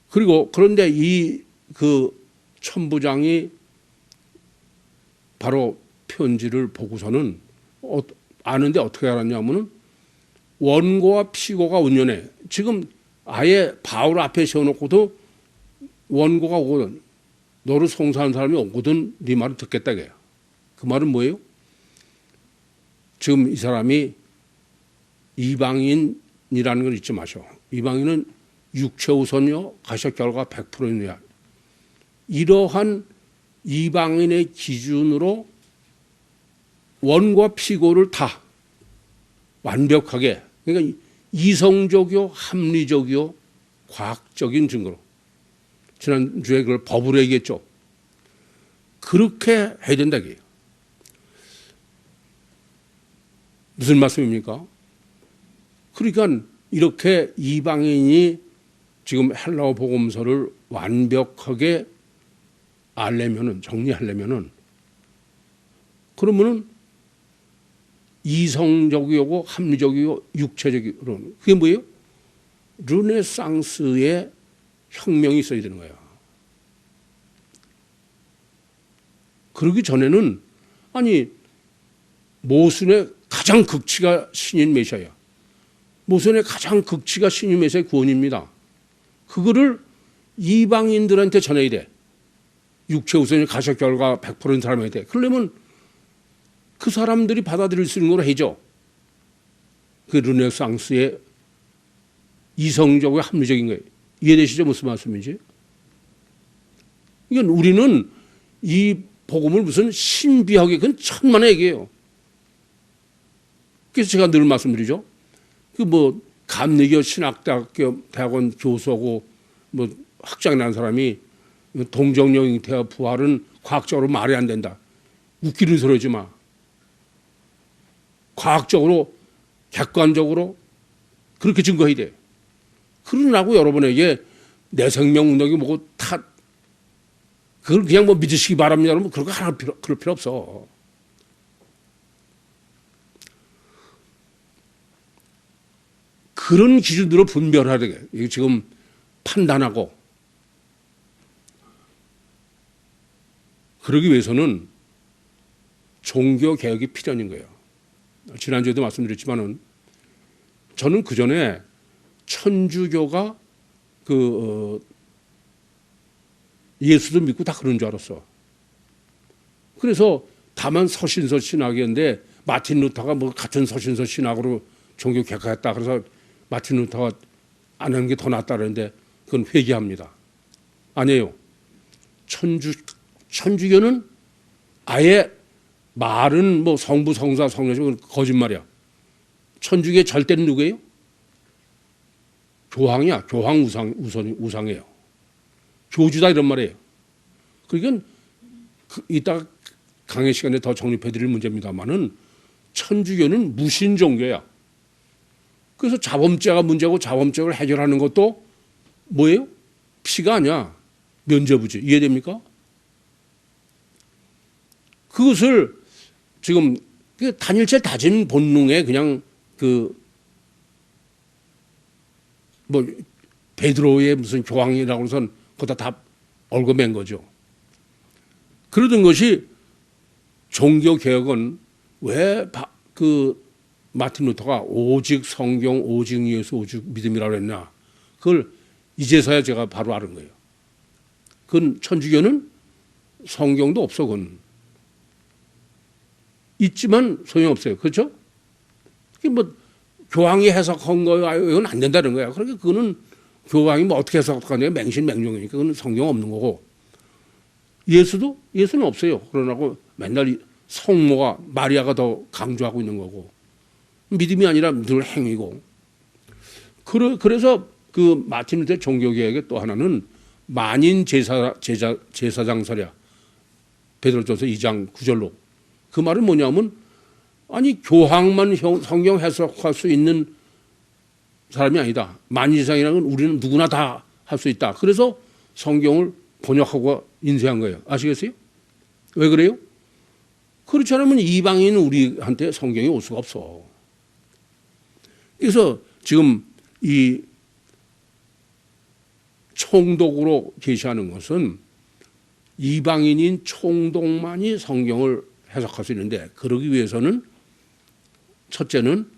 그리고 그런데 이 그 천부장이 바로 편지를 보고서는 아는데 어떻게 알았냐면은 원고와 피고가 운연해. 지금 아예 바울 앞에 세워놓고도 원고가 오거든. 너를 송사하는 사람이 오거든 네 말을 듣겠다 그래요. 그 말은 뭐예요? 지금 이 사람이 이방인이라는 걸 잊지 마셔. 이방인은 육체 우선이요 가셔 결과 100%이야. 이러한 이방인의 기준으로 원과 피고를 다 완벽하게 그러니까 이성적이요 합리적이요 과학적인 증거로 지난주에 그걸 법으로 얘기했죠. 그렇게 해야 된다 이게요. 무슨 말씀입니까? 그러니까 이렇게 이방인이 지금 헬라어 복음서를 완벽하게 알려면은 정리하려면은 그러면은 이성적이고 합리적이고 육체적으로 그게 뭐예요? 르네상스의 혁명이 있어야 되는 거예요. 그러기 전에는 아니 모순의 가장 극치가 신인 메시아야. 모순의 가장 극치가 신인 메시아의 구원입니다. 그거를 이방인들한테 전해야 돼. 육체 우선이 가셔 결과 100%인 사람에게 돼. 그러려면 그 사람들이 받아들일 수 있는 걸 해줘. 그 르네상스의 이성적이고 합리적인 거예요. 이해되시죠? 무슨 말씀인지? 그러니까 우리는 이 복음을 무슨 신비하게 그건 천만의 얘기예요. 그래서 제가 늘 말씀드리죠. 그 뭐 감리교 신학대학교 대학원 교수하고 뭐 학장이 난 사람이 동정령 잉태와 부활은 과학적으로 말이 안 된다. 웃기는 소리 하지 마. 과학적으로 객관적으로 그렇게 증거해야 돼. 그러라고 여러분에게 내 생명 운동이 뭐고 다 그걸 그냥 뭐 믿으시기 바랍니다. 여러분 그런 거 하나 그럴 필요 없어. 그런 기준으로 분별하게 이게 지금 판단하고 그러기 위해서는 종교 개혁이 필연인 거예요. 지난주에도 말씀드렸지만은 저는 그 전에 천주교가 예수도 믿고 다 그런 줄 알았어. 그래서 다만 서신서 신학이었는데 마틴 루터가 뭐 같은 서신서 신학으로 종교 개혁했다. 그래서 마틴 루터가 안 하는 게 더 낫다 그러는데 그건 회개합니다. 아니에요. 천주교는 아예 말은 뭐 성부, 성사, 성녀지만 거짓말이야. 천주교의 절대는 누구예요? 교황이야. 교황 우상이에요. 교주다 이런 말이에요. 그러니까 이따가 강의 시간에 더 정립해 드릴 문제입니다만은 천주교는 무신 종교야. 그래서 자범죄가 문제고 자범죄를 해결하는 것도 뭐예요? 피가 아니야. 면죄부지. 이해됩니까? 그것을 지금 단일체 다진 본능에 그냥 베드로의 무슨 교황이라고 해서 거기다 다 얽어맨 거죠. 그러던 것이 종교개혁은 왜 마틴 루터가 오직 성경, 오직 예수, 오직 믿음이라고 했나. 그걸 이제서야 제가 바로 아는 거예요. 그건 천주교는 성경도 없어. 그건 있지만 소용없어요. 그렇죠? 그게 뭐 교황이 해석한 거예요. 이건 안 된다는 거야. 그러니까 그거는 교황이 뭐 어떻게 해석하냐 맹신맹종이니까 그건 성경 없는 거고. 예수는 없어요. 그러나고 맨날 성모가 마리아가 더 강조하고 있는 거고. 믿음이 아니라 늘 행위고. 그래서 그 마틴 루터 종교개혁의 또 하나는 만인 제사장 설야. 베드로전서 2장 9절로. 그 말은 뭐냐면 아니 교황만 성경 해석할 수 있는 사람이 아니다. 만인 제사장이라는 건 우리는 누구나 다 할 수 있다. 그래서 성경을 번역하고 인쇄한 거예요. 아시겠어요? 왜 그래요? 그렇지 않으면 이방인은 우리한테 성경이 올 수가 없어. 그래서 지금 이 총독으로 계시하는 것은 이방인인 총독만이 성경을 해석할 수 있는데 그러기 위해서는 첫째는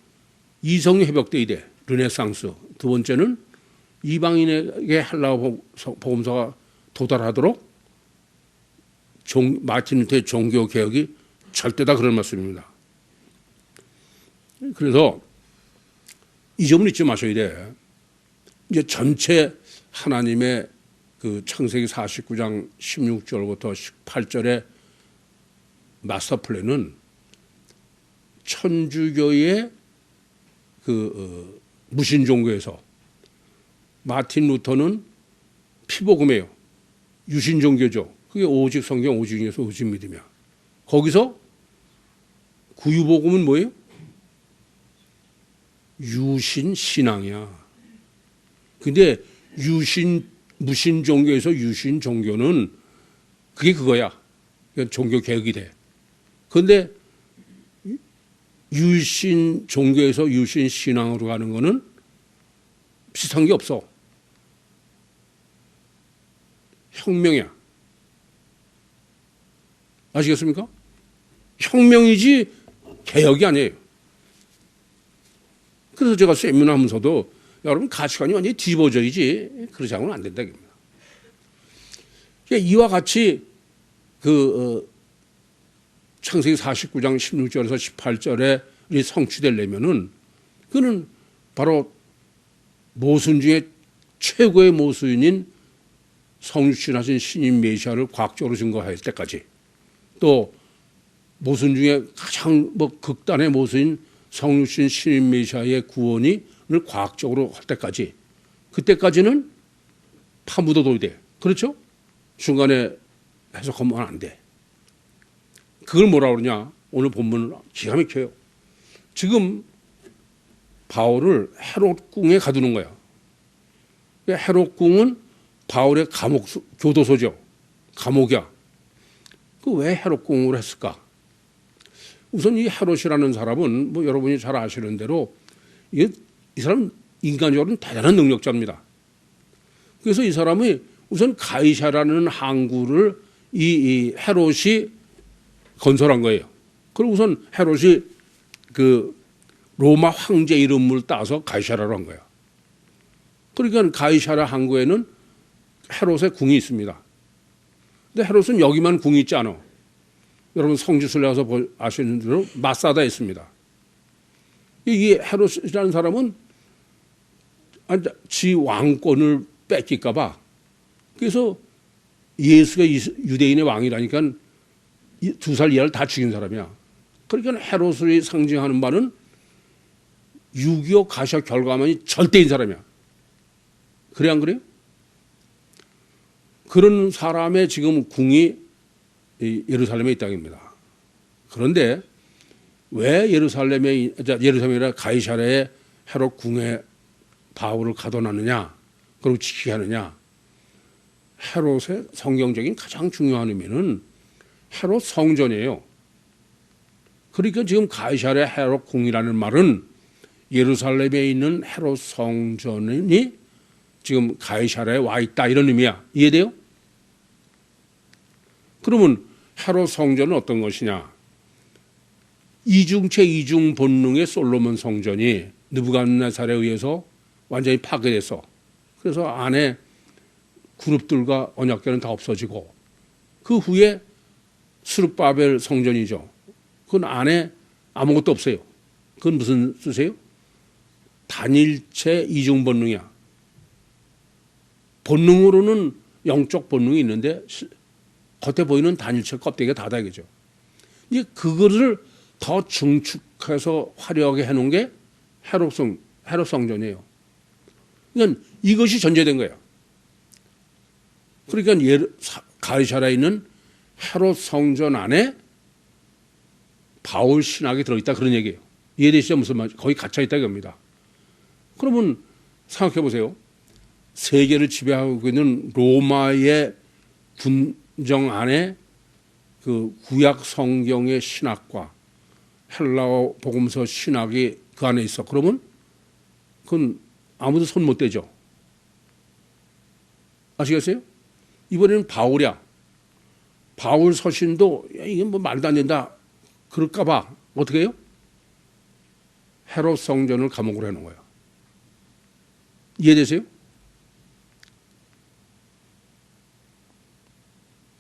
이성이 회복돼야 돼. 르네상스. 두 번째는 이방인에게 헬라어 복음서가 도달하도록 마틴 루터의 종교개혁이 절대 다 그런 말씀입니다. 그래서 이 점을 잊지 마셔야 돼. 이제 전체 하나님의 그 창세기 49장 16절부터 18절의 마스터 플랜은 천주교의 무신 종교에서 마틴 루터는 피복음이에요. 유신 종교죠. 그게 오직 성경, 오직 예수, 오직 믿음이야. 거기서 구유복음은 뭐예요? 유신 신앙이야. 근데 무신 종교에서 유신 종교는 그게 그거야. 종교 개혁이 돼. 그런데 유신 종교에서 유신 신앙으로 가는 거는 비슷한 게 없어. 혁명이야. 아시겠습니까? 혁명이지 개혁이 아니에요. 그래서 제가 세미나 하면서도 여러분 가치관이 완전히 뒤집어져야지 그러지 않으면 안 된다. 그러니까 이와 같이 창세기 49장 16절에서 18절에 성취되려면은 그는 바로 모순 중에 최고의 모순인 성육신하신 신인 메시아를 과학적으로 증거할 때까지 또 모순 중에 가장 극단의 모순인 성육신 신인 메시아의 구원을 과학적으로 할 때까지 그때까지는 파묻어둬야 돼. 그렇죠? 중간에 해석하면 안 돼. 그걸 뭐라 그러냐? 오늘 본문은 기가 막혀요. 지금 바울을 헤롯궁에 가두는 거야. 헤롯궁은 바울의 교도소죠. 감옥이야. 그 왜 헤롯궁으로 했을까? 우선 이 헤롯이라는 사람은 뭐 여러분이 잘 아시는 대로 이 사람 인간적으로는 대단한 능력자입니다. 그래서 이 사람이 우선 가이사라는 항구를 이 헤롯이 건설한 거예요. 그리고 우선 헤롯이 그 로마 황제 이름을 따서 가이사라로 한 거야. 그러니까 가이사라 항구에는 헤롯의 궁이 있습니다. 근데 헤롯은 여기만 궁이 있지 않아. 여러분 성지순례 가서 아시는 대로 마사다에 있습니다. 이 헤롯이라는 사람은 지 왕권을 뺏길까 봐 그래서 예수가 유대인의 왕이라니까 2살 이하를 다 죽인 사람이야. 그러니까 헤롯이 상징하는 바는 6.25 가시아 결과만이 절대인 사람이야. 그래 안 그래요? 그런 사람의 지금 궁이 예루살렘에 있다는 겁니다. 그런데 왜 예루살렘이라 가이사랴의 헤롯 궁에 바울을 가둬놨느냐, 그리고 지키게 하느냐? 헤롯의 성경적인 가장 중요한 의미는 헤롯 성전이에요. 그러니까 지금 가이사랴 헤롯 궁이라는 말은 예루살렘에 있는 헤롯 성전이 지금 가이사랴에 와 있다, 이런 의미야. 이해돼요? 그러면 헤롯 성전은 어떤 것이냐? 이중체 이중 본능의 솔로몬 성전이 느부갓네살에 의해서 완전히 파괴돼서, 그래서 안에 그룹들과 언약궤는 다 없어지고, 그 후에 스룹바벨 성전이죠. 그건 안에 아무것도 없어요. 그건 무슨 뜻이에요? 단일체 이중 본능이야. 본능으로는 영적 본능이 있는데 겉에 보이는 단일체 껍데기가 다다, 이거죠. 이제 그거를 더 증축해서 화려하게 해놓은 게 헤롯 성전이에요. 그러니까 이것이 전제된 거예요. 그러니까 가이사랴에 있는 헤롯 성전 안에 바울 신학이 들어있다, 그런 얘기예요. 이해되시죠? 무슨 말인지. 거기 갇혀있다 이겁니다. 그러면 생각해 보세요. 세계를 지배하고 있는 로마의 군정 안에 그 구약 성경의 신학과 헬라어 복음서 신학이 그 안에 있어. 그러면 그건 아무도 손 못 대죠. 아시겠어요? 이번에는 바울이야. 바울 서신도 이게 뭐 말도 안 된다 그럴까 봐 어떻게 해요? 헤롯 성전을 감옥으로 해놓은 거예요. 이해되세요?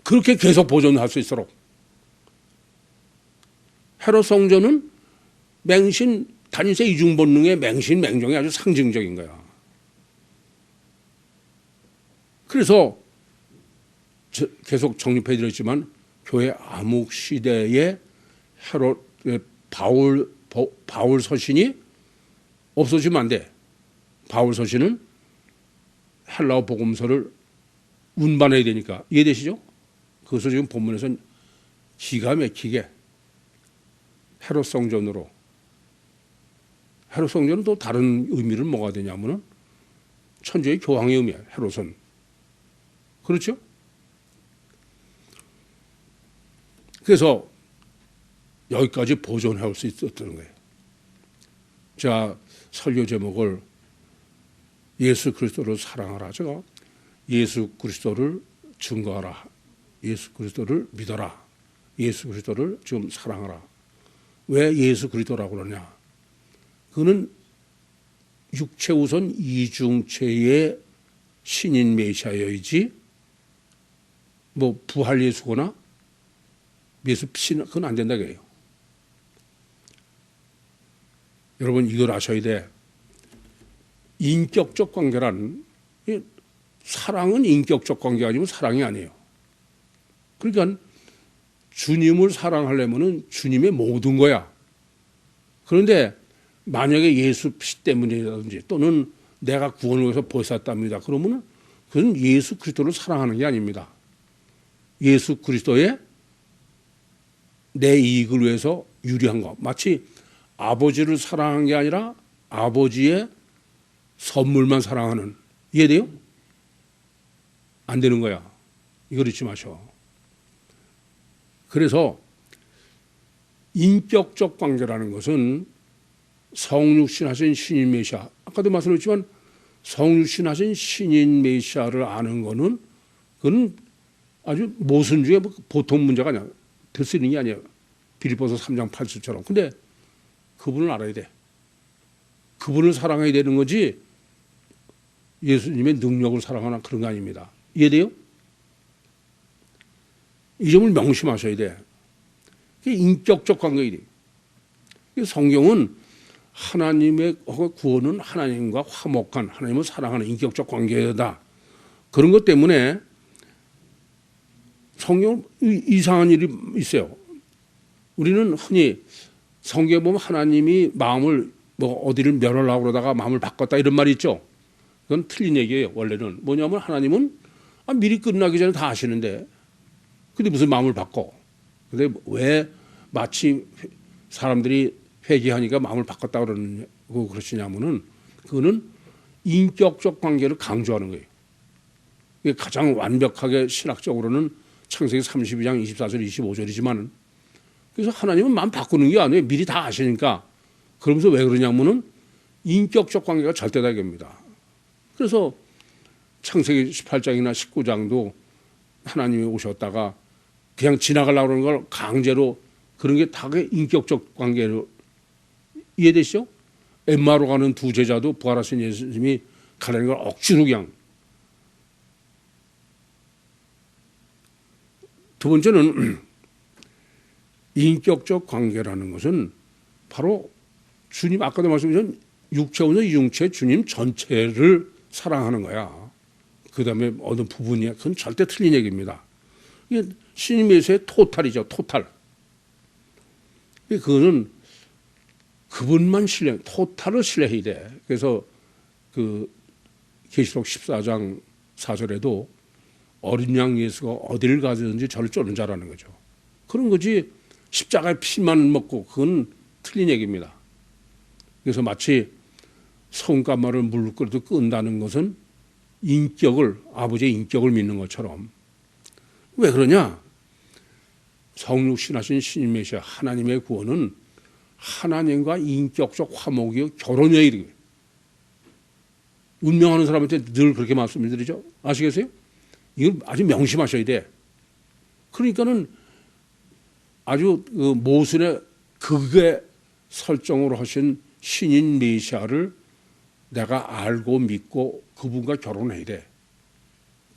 그렇게 계속 보존할 수 있도록. 헤롯 성전은 맹신, 단일체 이중 본능의 맹신, 맹종이 아주 상징적인 거야. 그래서 계속 정립해 드렸지만 교회 암흑 시대에 헤롯 바울 서신이 없어지면 안 돼. 바울 서신은 헬라어 복음서를 운반해야 되니까. 이해되시죠? 그것을 지금 본문에서는 기가 막히게 헤롯 성전으로. 헤롯 성전은 또 다른 의미를 뭐가 되냐면은 천주의 교황의 의미야, 헤롯은. 그렇죠? 그래서 여기까지 보존할 수 있었던 거예요. 자, 설교 제목을 예수 그리스도를 사랑하라. 제가 예수 그리스도를 증거하라. 예수 그리스도를 믿어라. 예수 그리스도를 좀 사랑하라. 왜 예수 그리스도라고 그러냐? 그는 육체 우선 이중체의 신인 메시아이지 뭐 부활 예수거나 예수 피는 그건 안 된다 그래요. 여러분 이걸 아셔야 돼. 인격적 관계란, 사랑은 인격적 관계가 아니면 사랑이 아니에요. 그러니까 주님을 사랑하려면 주님의 모든 거야. 그런데 만약에 예수 피 때문이라든지 또는 내가 구원을 위해서 보살답니다. 그러면 그건 예수 그리스도를 사랑하는 게 아닙니다. 예수 그리스도의 내 이익을 위해서 유리한 거. 마치 아버지를 사랑하는 게 아니라 아버지의 선물만 사랑하는. 이해돼요? 안 되는 거야. 이걸 잊지 마셔. 그래서 인격적 관계라는 것은 성육신 하신 신인 메시아, 아까도 말씀드렸지만 성육신 하신 신인 메시아를 아는 거는 그건 아주 모순 중에 보통 문제가 아니야. 될 수 있는 게 아니에요. 빌립보서 3장 8절처럼. 근데 그분을 알아야 돼. 그분을 사랑해야 되는 거지 예수님의 능력을 사랑하나 그런 거 아닙니다. 이해돼요? 이 점을 명심하셔야 돼. 그게 인격적 관계이래. 성경은 하나님의 구원은 하나님과 화목한, 하나님을 사랑하는 인격적 관계다. 그런 것 때문에 성경은 이상한 일이 있어요. 우리는 흔히 성경에 보면 하나님이 마음을 뭐 어디를 멸하려고 그러다가 마음을 바꿨다 이런 말이 있죠. 그건 틀린 얘기예요. 원래는 뭐냐면 하나님은 미리 끝나기 전에 다 아시는데, 근데 무슨 마음을 바꿔? 근데 왜 마치 사람들이 회개하니까 마음을 바꿨다 그러시냐면은, 그거는 인격적 관계를 강조하는 거예요. 이게 가장 완벽하게 신학적으로는 창세기 32장 24절 25절이지만, 그래서 하나님은 마음 바꾸는 게 아니에요. 미리 다 아시니까. 그러면서 왜 그러냐면은 인격적 관계가 절대다입니다. 그래서 창세기 18장이나 19장도 하나님이 오셨다가 그냥 지나가려고 그러는 걸 강제로, 그런 게 다 인격적 관계로 이해되시죠? 엠마로 가는 두 제자도 부활하신 예수님이 가라는 걸 억지로 그냥. 두 번째는 인격적 관계라는 것은 바로 주님, 아까도 말씀드린 육체원서 이중체 주님 전체를 사랑하는 거야. 그 다음에 어느 부분이야. 그건 절대 틀린 얘기입니다. 이게 신임 메시아의 토탈이죠. 토탈. 그거는 그분만 신뢰, 토탈을 신뢰해야 돼. 그래서 그 계시록 14장 4절에도 어린 양 예수가 어디를 가든지 저를 쫓는 자라는 거죠. 그런 거지 십자가의 피만 먹고, 그건 틀린 얘기입니다. 그래서 마치 성가마를 물을 끓여도 끈다는 것은 인격을, 아버지의 인격을 믿는 것처럼. 왜 그러냐? 성육신하신 신임 메시아 하나님의 구원은 하나님과 인격적 화목이요 결혼이에요. 이렇게. 운명하는 사람한테 늘 그렇게 말씀드리죠. 아시겠어요? 이걸 아주 명심하셔야 돼. 그러니까는 아주 그 모순의 극의 설정으로 하신 신인 메시아를 내가 알고 믿고 그분과 결혼해야 돼.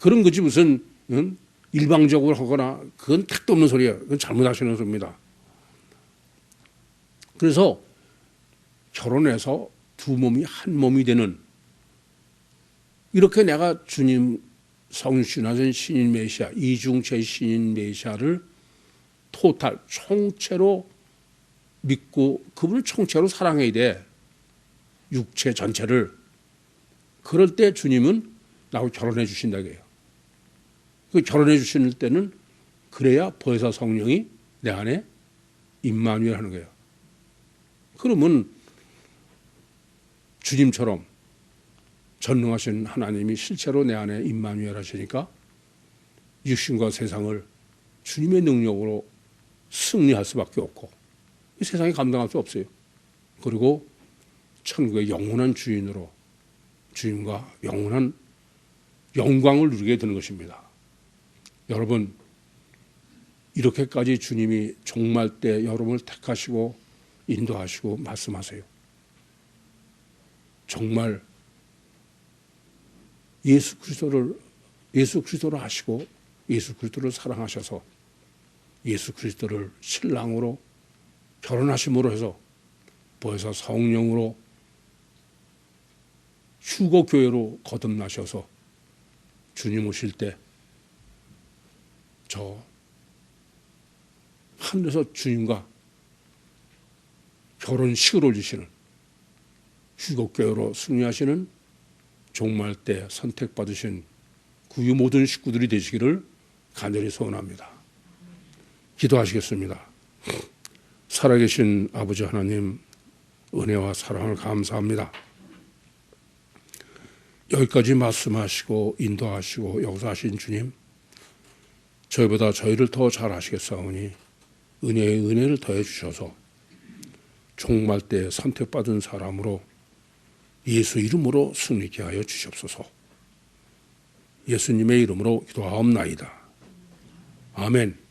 그런 거지 무슨 일방적으로 하거나, 그건 택도 없는 소리예요. 그건 잘못하시는 소리입니다. 그래서 결혼해서 두 몸이 한 몸이 되는, 이렇게 내가 주님 성신하신 신인 메시아, 이중체 신인 메시아를 토탈, 총체로 믿고 그분을 총체로 사랑해야 돼. 육체 전체를. 그럴 때 주님은 나하고 결혼해 주신다고 해요. 그 결혼해 주실 때는 그래야 보혜사 성령이 내 안에 임마누엘 하는 거예요. 그러면 주님처럼 전능하신 하나님이 실제로 내 안에 임마누엘 하시니까 육신과 세상을 주님의 능력으로 승리할 수밖에 없고, 이 세상이 감당할 수 없어요. 그리고 천국의 영원한 주인으로 주님과 영원한 영광을 누리게 되는 것입니다. 여러분, 이렇게까지 주님이 종말 때 여러분을 택하시고 인도하시고 말씀하세요. 정말 예수 그리스도를 아시고 예수 그리스도를 사랑하셔서 예수 그리스도를 신랑으로 결혼하심으로 해서 보혜사 성령으로 휴거교회로 거듭나셔서 주님 오실 때 저 하늘에서 주님과 결혼식을 올리시는 휴거교회로 승리하시는 종말 때 선택받으신 구유 모든 식구들이 되시기를 간절히 소원합니다. 기도하시겠습니다. 살아계신 아버지 하나님, 은혜와 사랑을 감사합니다. 여기까지 말씀하시고 인도하시고 역사하신 주님, 저희보다 저희를 더 잘 아시겠사오니 은혜의 은혜를 더해 주셔서 종말 때 선택받은 사람으로 예수 이름으로 승리케 하여 주시옵소서. 예수님의 이름으로 기도하옵나이다. 아멘.